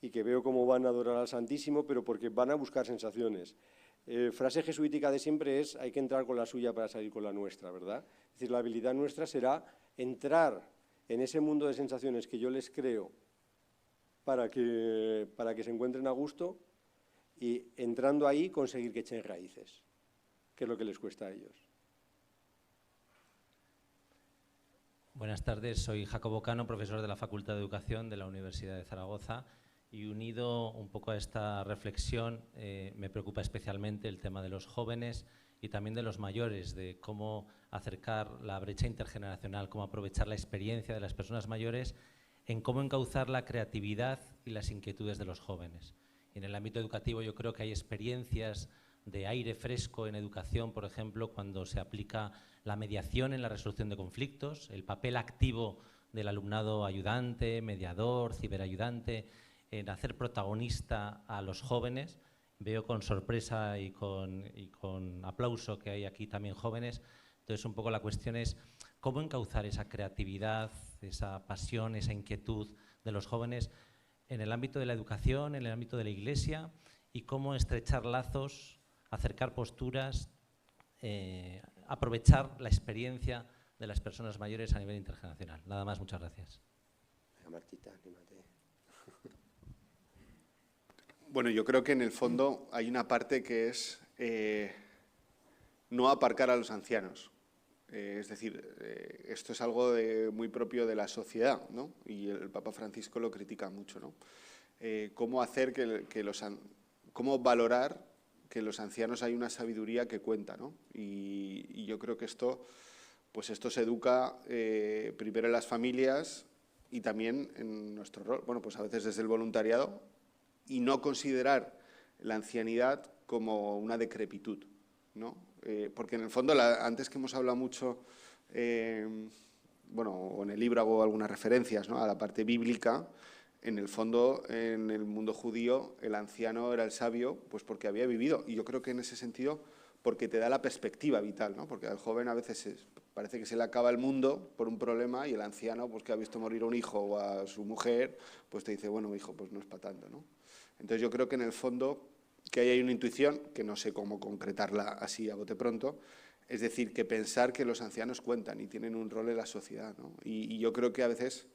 y que veo cómo van a adorar al Santísimo, pero porque van a buscar sensaciones. Frase jesuítica de siempre es, hay que entrar con la suya para salir con la nuestra, ¿verdad? Es decir, la habilidad nuestra será entrar en ese mundo de sensaciones que yo les creo para que se encuentren a gusto y entrando ahí conseguir que echen raíces, que es lo que les cuesta a ellos. Buenas tardes, soy Jacobo Cano, profesor de la Facultad de Educación de la Universidad de Zaragoza, y unido un poco a esta reflexión me preocupa especialmente el tema de los jóvenes y también de los mayores, de cómo acercar la brecha intergeneracional, cómo aprovechar la experiencia de las personas mayores en cómo encauzar la creatividad y las inquietudes de los jóvenes. Y en el ámbito educativo yo creo que hay experiencias de aire fresco en educación, por ejemplo, cuando se aplica la mediación en la resolución de conflictos, el papel activo del alumnado ayudante, mediador, ciberayudante, en hacer protagonista a los jóvenes. Veo con sorpresa y con aplauso que hay aquí también jóvenes. Entonces, un poco la cuestión es cómo encauzar esa creatividad, esa pasión, esa inquietud de los jóvenes en el ámbito de la educación, en el ámbito de la Iglesia, y cómo estrechar lazos, acercar posturas, aprovechar la experiencia de las personas mayores a nivel intergeneracional. Nada más, muchas gracias. Martita, anímate. Bueno, yo creo que en el fondo hay una parte que es no aparcar a los ancianos. Es decir, esto es algo muy propio de la sociedad, ¿no? Y el Papa Francisco lo critica mucho, ¿no? Cómo hacer cómo valorar que los ancianos hay una sabiduría que cuenta, ¿no? Y yo creo que esto se educa primero en las familias y también en nuestro rol. Bueno, pues a veces desde el voluntariado, y no considerar la ancianidad como una decrepitud, ¿no? Porque en el fondo, antes que hemos hablado mucho, o en el libro hago algunas referencias, ¿no?, a la parte bíblica. En el fondo, en el mundo judío, el anciano era el sabio, pues porque había vivido. Y yo creo que en ese sentido, porque te da la perspectiva vital, ¿no? Porque al joven a veces parece que se le acaba el mundo por un problema, y el anciano, pues que ha visto morir a un hijo o a su mujer, pues te dice, bueno, hijo, pues no es para tanto, ¿no? Entonces yo creo que en el fondo que ahí hay una intuición, que no sé cómo concretarla así a bote pronto, es decir, que pensar que los ancianos cuentan y tienen un rol en la sociedad, ¿no? Y yo creo que a veces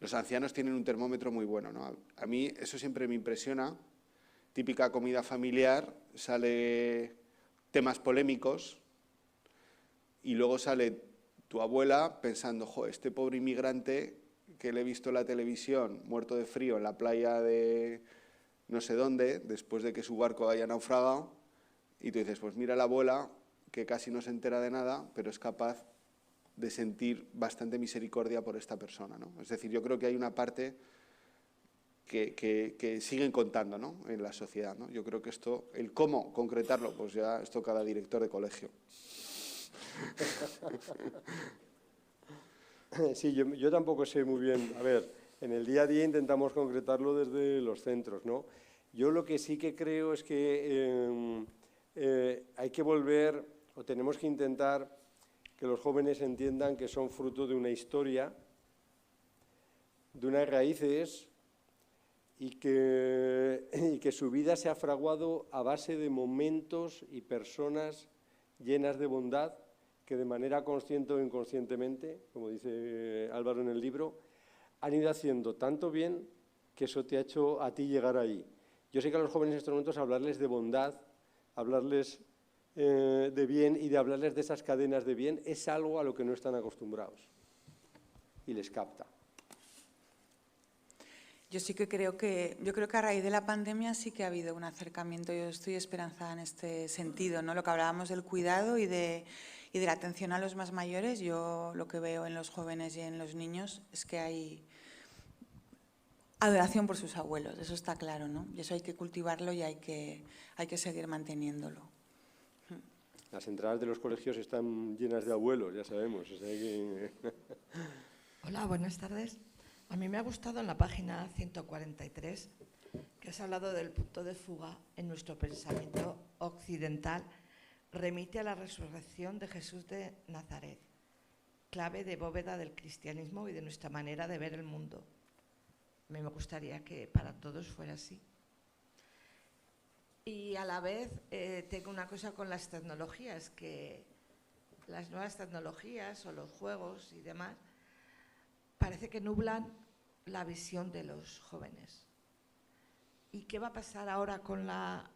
los ancianos tienen un termómetro muy bueno, ¿no? A mí eso siempre me impresiona. Típica comida familiar, sale temas polémicos y luego sale tu abuela pensando, jo, este pobre inmigrante que le he visto en la televisión muerto de frío en la playa de no sé dónde, después de que su barco haya naufragado, Y tú dices, pues mira la abuela, que casi no se entera de nada, pero es capaz de sentir bastante misericordia por esta persona, ¿no? Es decir, yo creo que hay una parte que siguen contando, ¿no?, en la sociedad, ¿no? Yo creo que esto, el cómo concretarlo, pues ya esto cada director de colegio. Sí, yo tampoco sé muy bien. A ver, en el día a día intentamos concretarlo desde los centros, ¿no? Yo lo que sí que creo es que hay que volver, o tenemos que intentar que los jóvenes entiendan que son fruto de una historia, de unas raíces, y que su vida se ha fraguado a base de momentos y personas llenas de bondad que de manera consciente o inconscientemente, como dice Álvaro en el libro, han ido haciendo tanto bien que eso te ha hecho a ti llegar ahí. Yo sé que a los jóvenes en estos momentos hablarles de bondad, hablarles de bien y de hablarles de esas cadenas de bien es algo a lo que no están acostumbrados y les capta. Yo sí que creo que a raíz de la pandemia sí que ha habido un acercamiento. Yo estoy esperanzada en este sentido, ¿no? Lo que hablábamos del cuidado y de la atención a los más mayores, yo lo que veo en los jóvenes y en los niños es que hay adoración por sus abuelos, eso está claro, ¿no? Y eso hay que cultivarlo y hay que seguir manteniéndolo. Las entradas de los colegios están llenas de abuelos, ya sabemos. O sea que... Hola, buenas tardes. A mí me ha gustado en la página 143 que has hablado del punto de fuga en nuestro pensamiento occidental, remite a la resurrección de Jesús de Nazaret, clave de bóveda del cristianismo y de nuestra manera de ver el mundo. A mí me gustaría que para todos fuera así. Y a la vez tengo una cosa con las tecnologías, que las nuevas tecnologías o los juegos y demás parece que nublan la visión de los jóvenes. ¿Y qué va a pasar ahora con la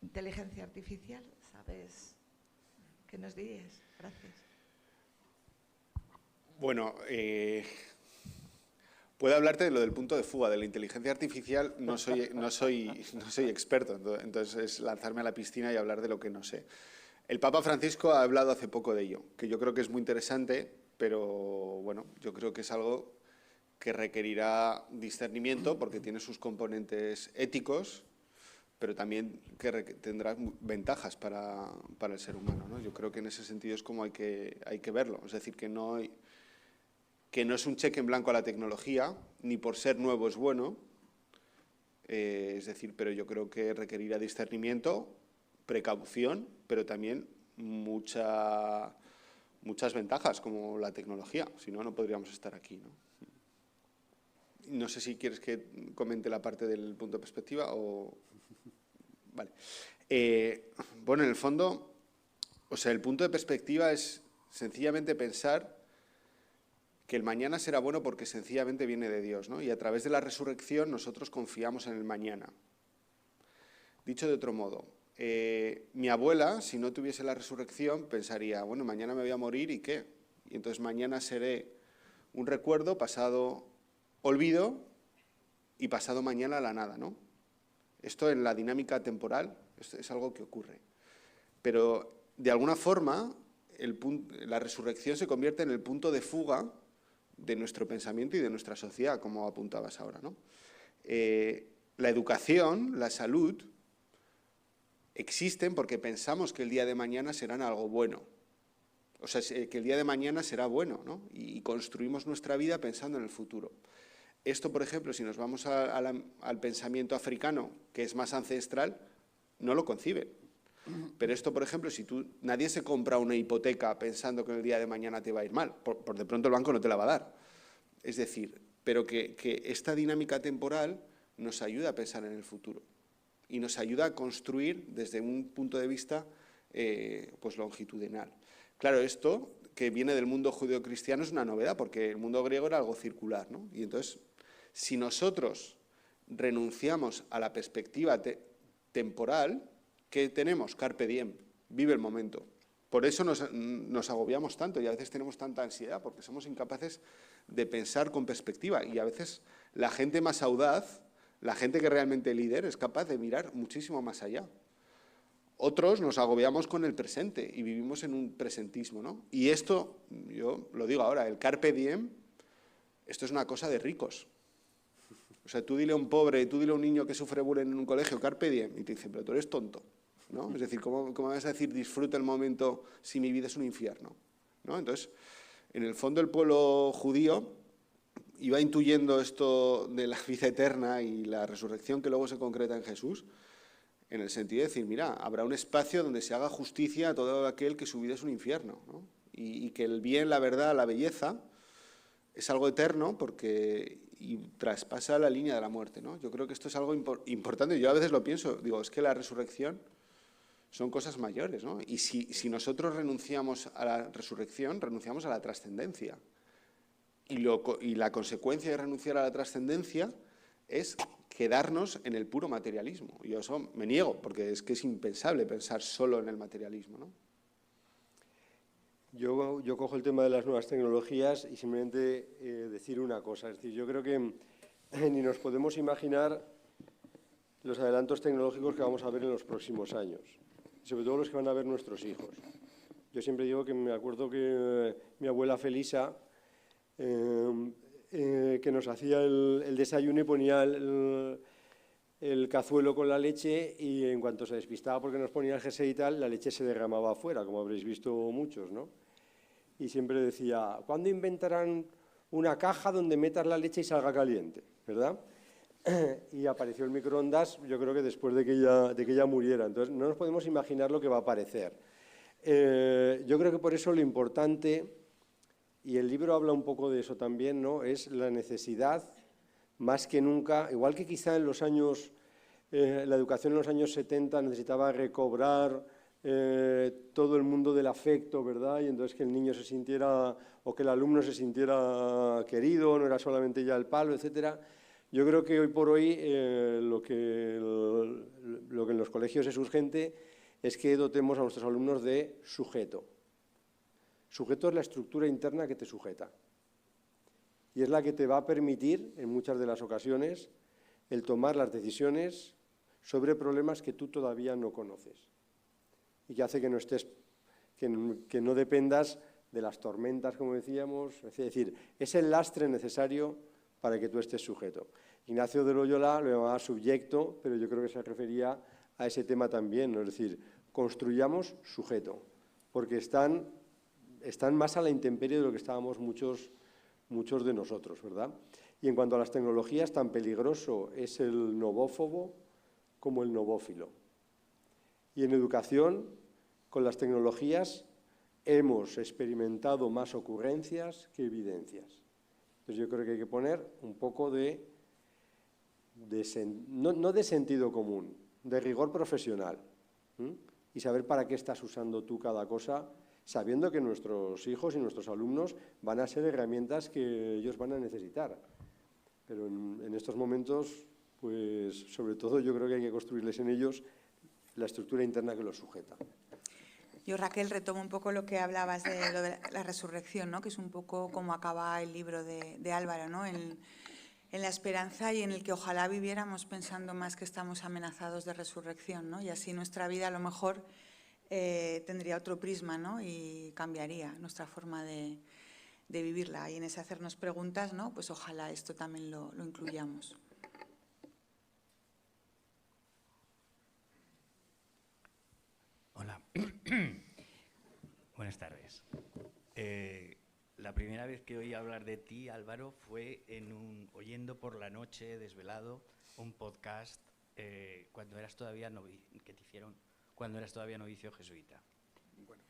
inteligencia artificial? ¿Sabes qué nos dirías? Gracias. Bueno, puedo hablarte de lo del punto de fuga, de la inteligencia artificial. No soy experto, entonces es lanzarme a la piscina y hablar de lo que no sé. El Papa Francisco ha hablado hace poco de ello, que yo creo que es muy interesante, pero bueno, yo creo que es algo que requerirá discernimiento porque tiene sus componentes éticos, pero también que tendrá ventajas para el ser humano, ¿no? Yo creo que en ese sentido es como hay que verlo. Es decir, que no es un cheque en blanco a la tecnología, ni por ser nuevo es bueno, es decir, pero yo creo que requerirá discernimiento, precaución, pero también muchas ventajas como la tecnología, si no, no podríamos estar aquí, ¿no? No sé si quieres que comente la parte del punto de perspectiva o... Vale. Bueno, en el fondo, o sea, el punto de perspectiva es sencillamente pensar que el mañana será bueno porque sencillamente viene de Dios, ¿no? Y a través de la resurrección nosotros confiamos en el mañana. Dicho de otro modo, mi abuela, si no tuviese la resurrección, pensaría, bueno, mañana me voy a morir, ¿y qué? Y entonces mañana seré un recuerdo, pasado olvido y pasado mañana la nada, ¿no? Esto en la dinámica temporal es algo que ocurre. Pero de alguna forma la resurrección se convierte en el punto de fuga de nuestro pensamiento y de nuestra sociedad, como apuntabas ahora, ¿no? La educación, la salud, existen porque pensamos que el día de mañana serán algo bueno. O sea, que el día de mañana será bueno, ¿no? Y construimos nuestra vida pensando en el futuro. Esto, por ejemplo, si nos vamos al pensamiento africano, que es más ancestral, no lo concibe. Pero esto, por ejemplo, nadie se compra una hipoteca pensando que el día de mañana te va a ir mal. Por de pronto el banco no te la va a dar. Es decir, pero que esta dinámica temporal nos ayuda a pensar en el futuro y nos ayuda a construir desde un punto de vista pues longitudinal. Claro, esto que viene del mundo judeocristiano es una novedad, porque el mundo griego era algo circular, ¿no? Y entonces, si nosotros renunciamos a la perspectiva temporal, ¿qué tenemos? Carpe diem, vive el momento. Por eso nos agobiamos tanto y a veces tenemos tanta ansiedad, porque somos incapaces de pensar con perspectiva. Y a veces la gente más audaz, la gente que realmente es líder, es capaz de mirar muchísimo más allá. Otros nos agobiamos con el presente y vivimos en un presentismo, ¿no? Y esto, yo lo digo ahora, el carpe diem, esto es una cosa de ricos. O sea, tú dile a un pobre, tú dile a un niño que sufre bullying en un colegio, carpe diem, y te dice, pero tú eres tonto, ¿no? Es decir, ¿cómo vas a decir disfruta el momento si mi vida es un infierno? ¿No? Entonces, en el fondo el pueblo judío iba intuyendo esto de la vida eterna y la resurrección que luego se concreta en Jesús, en el sentido de decir, mira, habrá un espacio donde se haga justicia a todo aquel que su vida es un infierno, ¿no? Y que el bien, la verdad, la belleza es algo eterno y traspasa la línea de la muerte, ¿no? Yo creo que esto es algo importante. Yo a veces lo pienso, digo, es que la resurrección son cosas mayores, ¿no? Y si nosotros renunciamos a la resurrección, renunciamos a la trascendencia. Y la consecuencia de renunciar a la trascendencia es quedarnos en el puro materialismo. Yo eso me niego, porque es que es impensable pensar solo en el materialismo, ¿no? Yo cojo el tema de las nuevas tecnologías y simplemente decir una cosa. Es decir, yo creo que ni nos podemos imaginar los adelantos tecnológicos que vamos a ver en los próximos años, sobre todo los que van a ver nuestros hijos. Yo siempre digo que me acuerdo que mi abuela Felisa, que nos hacía el desayuno y ponía el cazuelo con la leche, y en cuanto se despistaba porque nos ponía el jersey y tal, la leche se derramaba afuera, como habréis visto muchos, ¿no? Y siempre decía, ¿cuándo inventarán una caja donde metas la leche y salga caliente? ¿Verdad? Y apareció el microondas, yo creo que después de que ella muriera. Entonces, no nos podemos imaginar lo que va a aparecer. Yo creo que por eso lo importante, y el libro habla un poco de eso también, ¿no?, es la necesidad, más que nunca, igual que quizá en los años, la educación en los años 70 necesitaba recobrar todo el mundo del afecto, ¿verdad? Y entonces que el niño se sintiera, o que el alumno se sintiera querido, no era solamente ya el palo, etcétera. Yo creo que hoy por hoy lo que en los colegios es urgente es que dotemos a nuestros alumnos de sujeto. Sujeto es la estructura interna que te sujeta. Y es la que te va a permitir, en muchas de las ocasiones, el tomar las decisiones sobre problemas que tú todavía no conoces. Y que hace que no dependas de las tormentas, como decíamos. Es decir, es el lastre necesario para que tú estés sujeto. Ignacio de Loyola lo llamaba subyecto, pero yo creo que se refería a ese tema también, ¿no? Es decir, construyamos sujeto, porque están más a la intemperie de lo que estábamos muchos de nosotros, ¿verdad? Y en cuanto a las tecnologías, tan peligroso es el novófobo como el novófilo. Y en educación, con las tecnologías, hemos experimentado más ocurrencias que evidencias. Entonces yo creo que hay que poner un poco no de sentido común, de rigor profesional, y saber para qué estás usando tú cada cosa, sabiendo que nuestros hijos y nuestros alumnos van a ser herramientas que ellos van a necesitar. Pero en estos momentos, pues sobre todo yo creo que hay que construirles en ellos la estructura interna que los sujeta. Yo, Raquel, retomo un poco lo que hablabas de lo de la resurrección, ¿no?, que es un poco como acaba el libro de Álvaro, ¿no?, en la esperanza y en el que ojalá viviéramos pensando más que estamos amenazados de resurrección, ¿no?, y así nuestra vida a lo mejor tendría otro prisma, ¿no?, y cambiaría nuestra forma de vivirla. Y en ese hacernos preguntas, ¿no?, pues ojalá esto también lo incluyamos. Hola. Buenas tardes. La primera vez que oí hablar de ti, Álvaro, fue oyendo por la noche, desvelado, un podcast cuando eras todavía cuando eras todavía novicio jesuita. Bueno,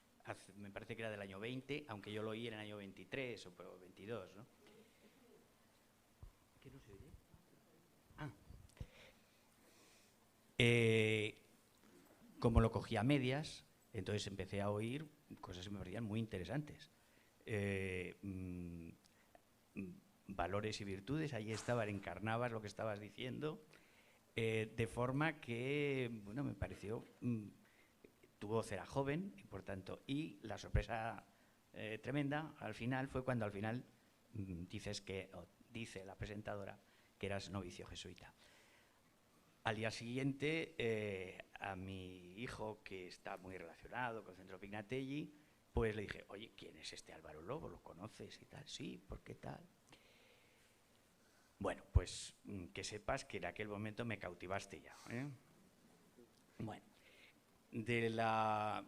me parece que era del año 20, aunque yo lo oí en el año 23 o 22, ¿no? ¿Qué no se oye? Como lo cogí a medias, entonces empecé a oír cosas que me parecían muy interesantes. Valores y virtudes, ahí encarnabas lo que estabas diciendo, de forma que, bueno, me pareció, tu voz era joven, y por tanto, y la sorpresa tremenda al final fue cuando al final dice la presentadora que eras novicio jesuita. Al día siguiente a mi hijo, que está muy relacionado con Centro Pignatelli, pues le dije, oye, ¿quién es este Álvaro Lobo? ¿Lo conoces y tal? Sí, ¿por qué tal? Bueno, pues que sepas que en aquel momento me cautivaste ya, ¿eh? Bueno, de la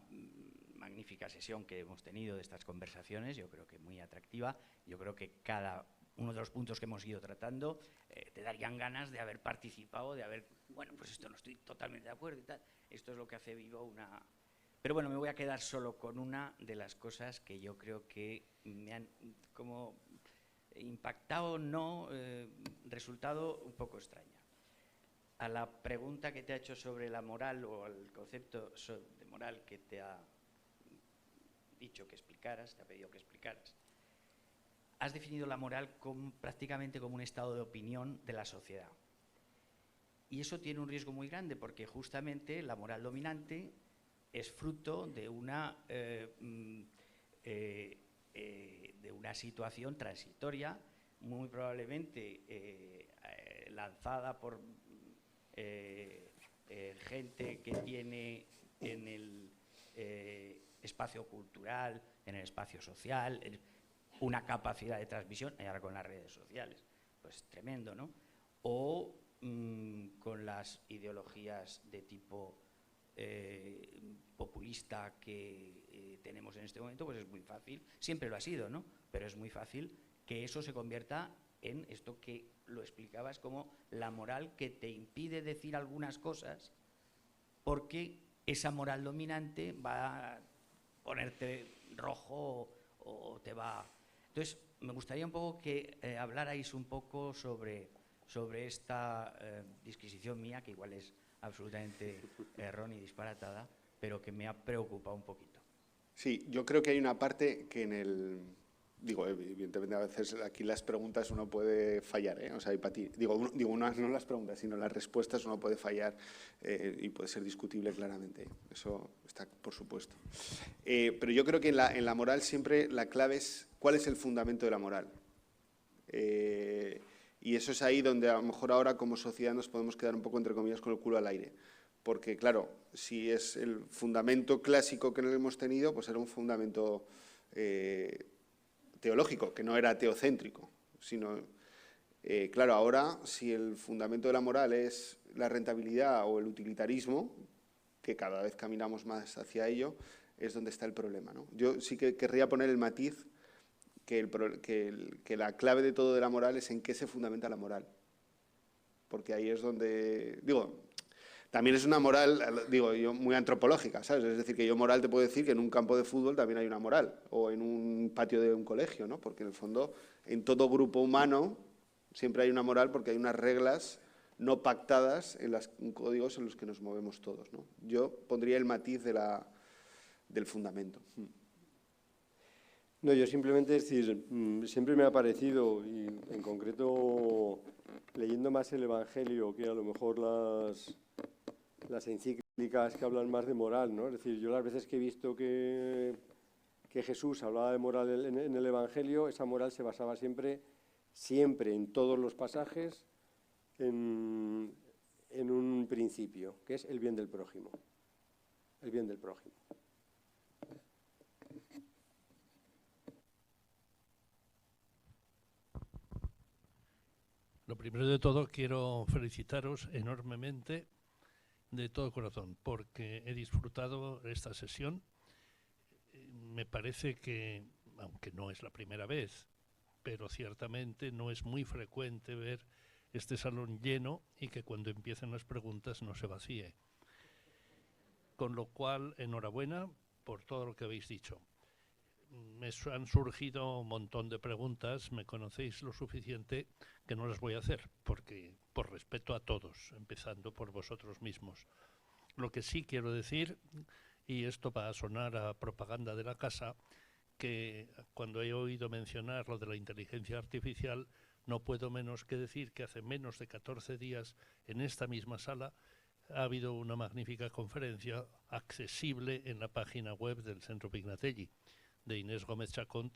magnífica sesión que hemos tenido de estas conversaciones, yo creo que muy atractiva, yo creo que cada uno de los puntos que hemos ido tratando te darían ganas de haber participado, de haber, bueno, pues esto no estoy totalmente de acuerdo y tal, esto es lo que hace vivo una... Pero bueno, me voy a quedar solo con una de las cosas que yo creo que me han como impactado, no, resultado un poco extraña. A la pregunta que te ha hecho sobre la moral o al concepto de moral que te ha dicho que explicaras, te ha pedido que explicaras, has definido la moral prácticamente como un estado de opinión de la sociedad. Y eso tiene un riesgo muy grande porque justamente la moral dominante es fruto de una situación transitoria, muy probablemente lanzada por gente que tiene en el espacio cultural, en el espacio social, una capacidad de transmisión, y ahora con las redes sociales, pues tremendo, ¿no? O con las ideologías de tipo populista que tenemos en este momento, pues es muy fácil, siempre lo ha sido, ¿no? Pero es muy fácil que eso se convierta en esto que lo explicabas como la moral que te impide decir algunas cosas porque esa moral dominante va a ponerte rojo o te va... Entonces, me gustaría un poco que hablarais un poco sobre esta disquisición mía, que igual es absolutamente errónea y disparatada, pero que me ha preocupado un poquito. Sí, yo creo que hay una parte que en el... Digo, evidentemente a veces aquí las preguntas uno puede fallar, ¿eh? O sea, no las preguntas, sino las respuestas uno puede fallar y puede ser discutible claramente. Eso está por supuesto. Pero yo creo que en la moral siempre la clave es cuál es el fundamento de la moral. Y eso es ahí donde a lo mejor ahora como sociedad nos podemos quedar un poco, entre comillas, con el culo al aire. Porque, claro, si es el fundamento clásico que no hemos tenido, pues era un fundamento teológico, que no era teocéntrico, sino, claro, ahora si el fundamento de la moral es la rentabilidad o el utilitarismo, que cada vez caminamos más hacia ello, es donde está el problema, ¿no? Yo sí que querría poner el matiz que la clave de todo de la moral es en qué se fundamenta la moral, porque ahí es donde, digo, también es una moral, digo yo, muy antropológica, ¿sabes? Es decir, que yo moral te puedo decir que en un campo de fútbol también hay una moral, o en un patio de un colegio, ¿no? Porque en el fondo, en todo grupo humano siempre hay una moral porque hay unas reglas no pactadas en los códigos en los que nos movemos todos, ¿no? Yo pondría el matiz del fundamento. No, yo simplemente, es decir, siempre me ha parecido, y en concreto leyendo más el Evangelio que a lo mejor las encíclicas que hablan más de moral, ¿no? Es decir, yo las veces que he visto que Jesús hablaba de moral en el Evangelio, esa moral se basaba siempre en todos los pasajes, en un principio, que es el bien del prójimo. El bien del prójimo. Lo primero de todo, quiero felicitaros enormemente de todo corazón, porque he disfrutado esta sesión. Me parece que, aunque no es la primera vez, pero ciertamente no es muy frecuente ver este salón lleno y que cuando empiecen las preguntas no se vacíe. Con lo cual, enhorabuena por todo lo que habéis dicho. Me han surgido un montón de preguntas, me conocéis lo suficiente que no las voy a hacer, porque por respeto a todos, empezando por vosotros mismos. Lo que sí quiero decir, y esto va a sonar a propaganda de la casa, que cuando he oído mencionar lo de la inteligencia artificial, no puedo menos que decir que hace menos de 14 días en esta misma sala ha habido una magnífica conferencia accesible en la página web del Centro Pignatelli, de Inés Gómez Chacón,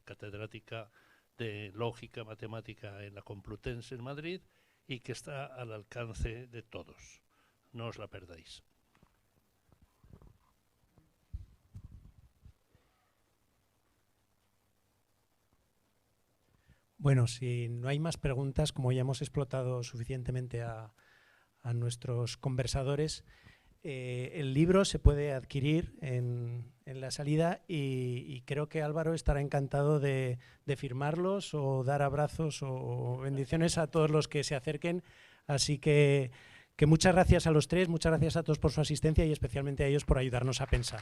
catedrática de Lógica Matemática en la Complutense en Madrid, y que está al alcance de todos. no os la perdáis. Bueno, si no hay más preguntas, como ya hemos explotado suficientemente a nuestros conversadores, el libro se puede adquirir en la salida y creo que Álvaro estará encantado de firmarlos o dar abrazos o bendiciones a todos los que se acerquen. Así que muchas gracias a los tres, muchas gracias a todos por su asistencia y especialmente a ellos por ayudarnos a pensar.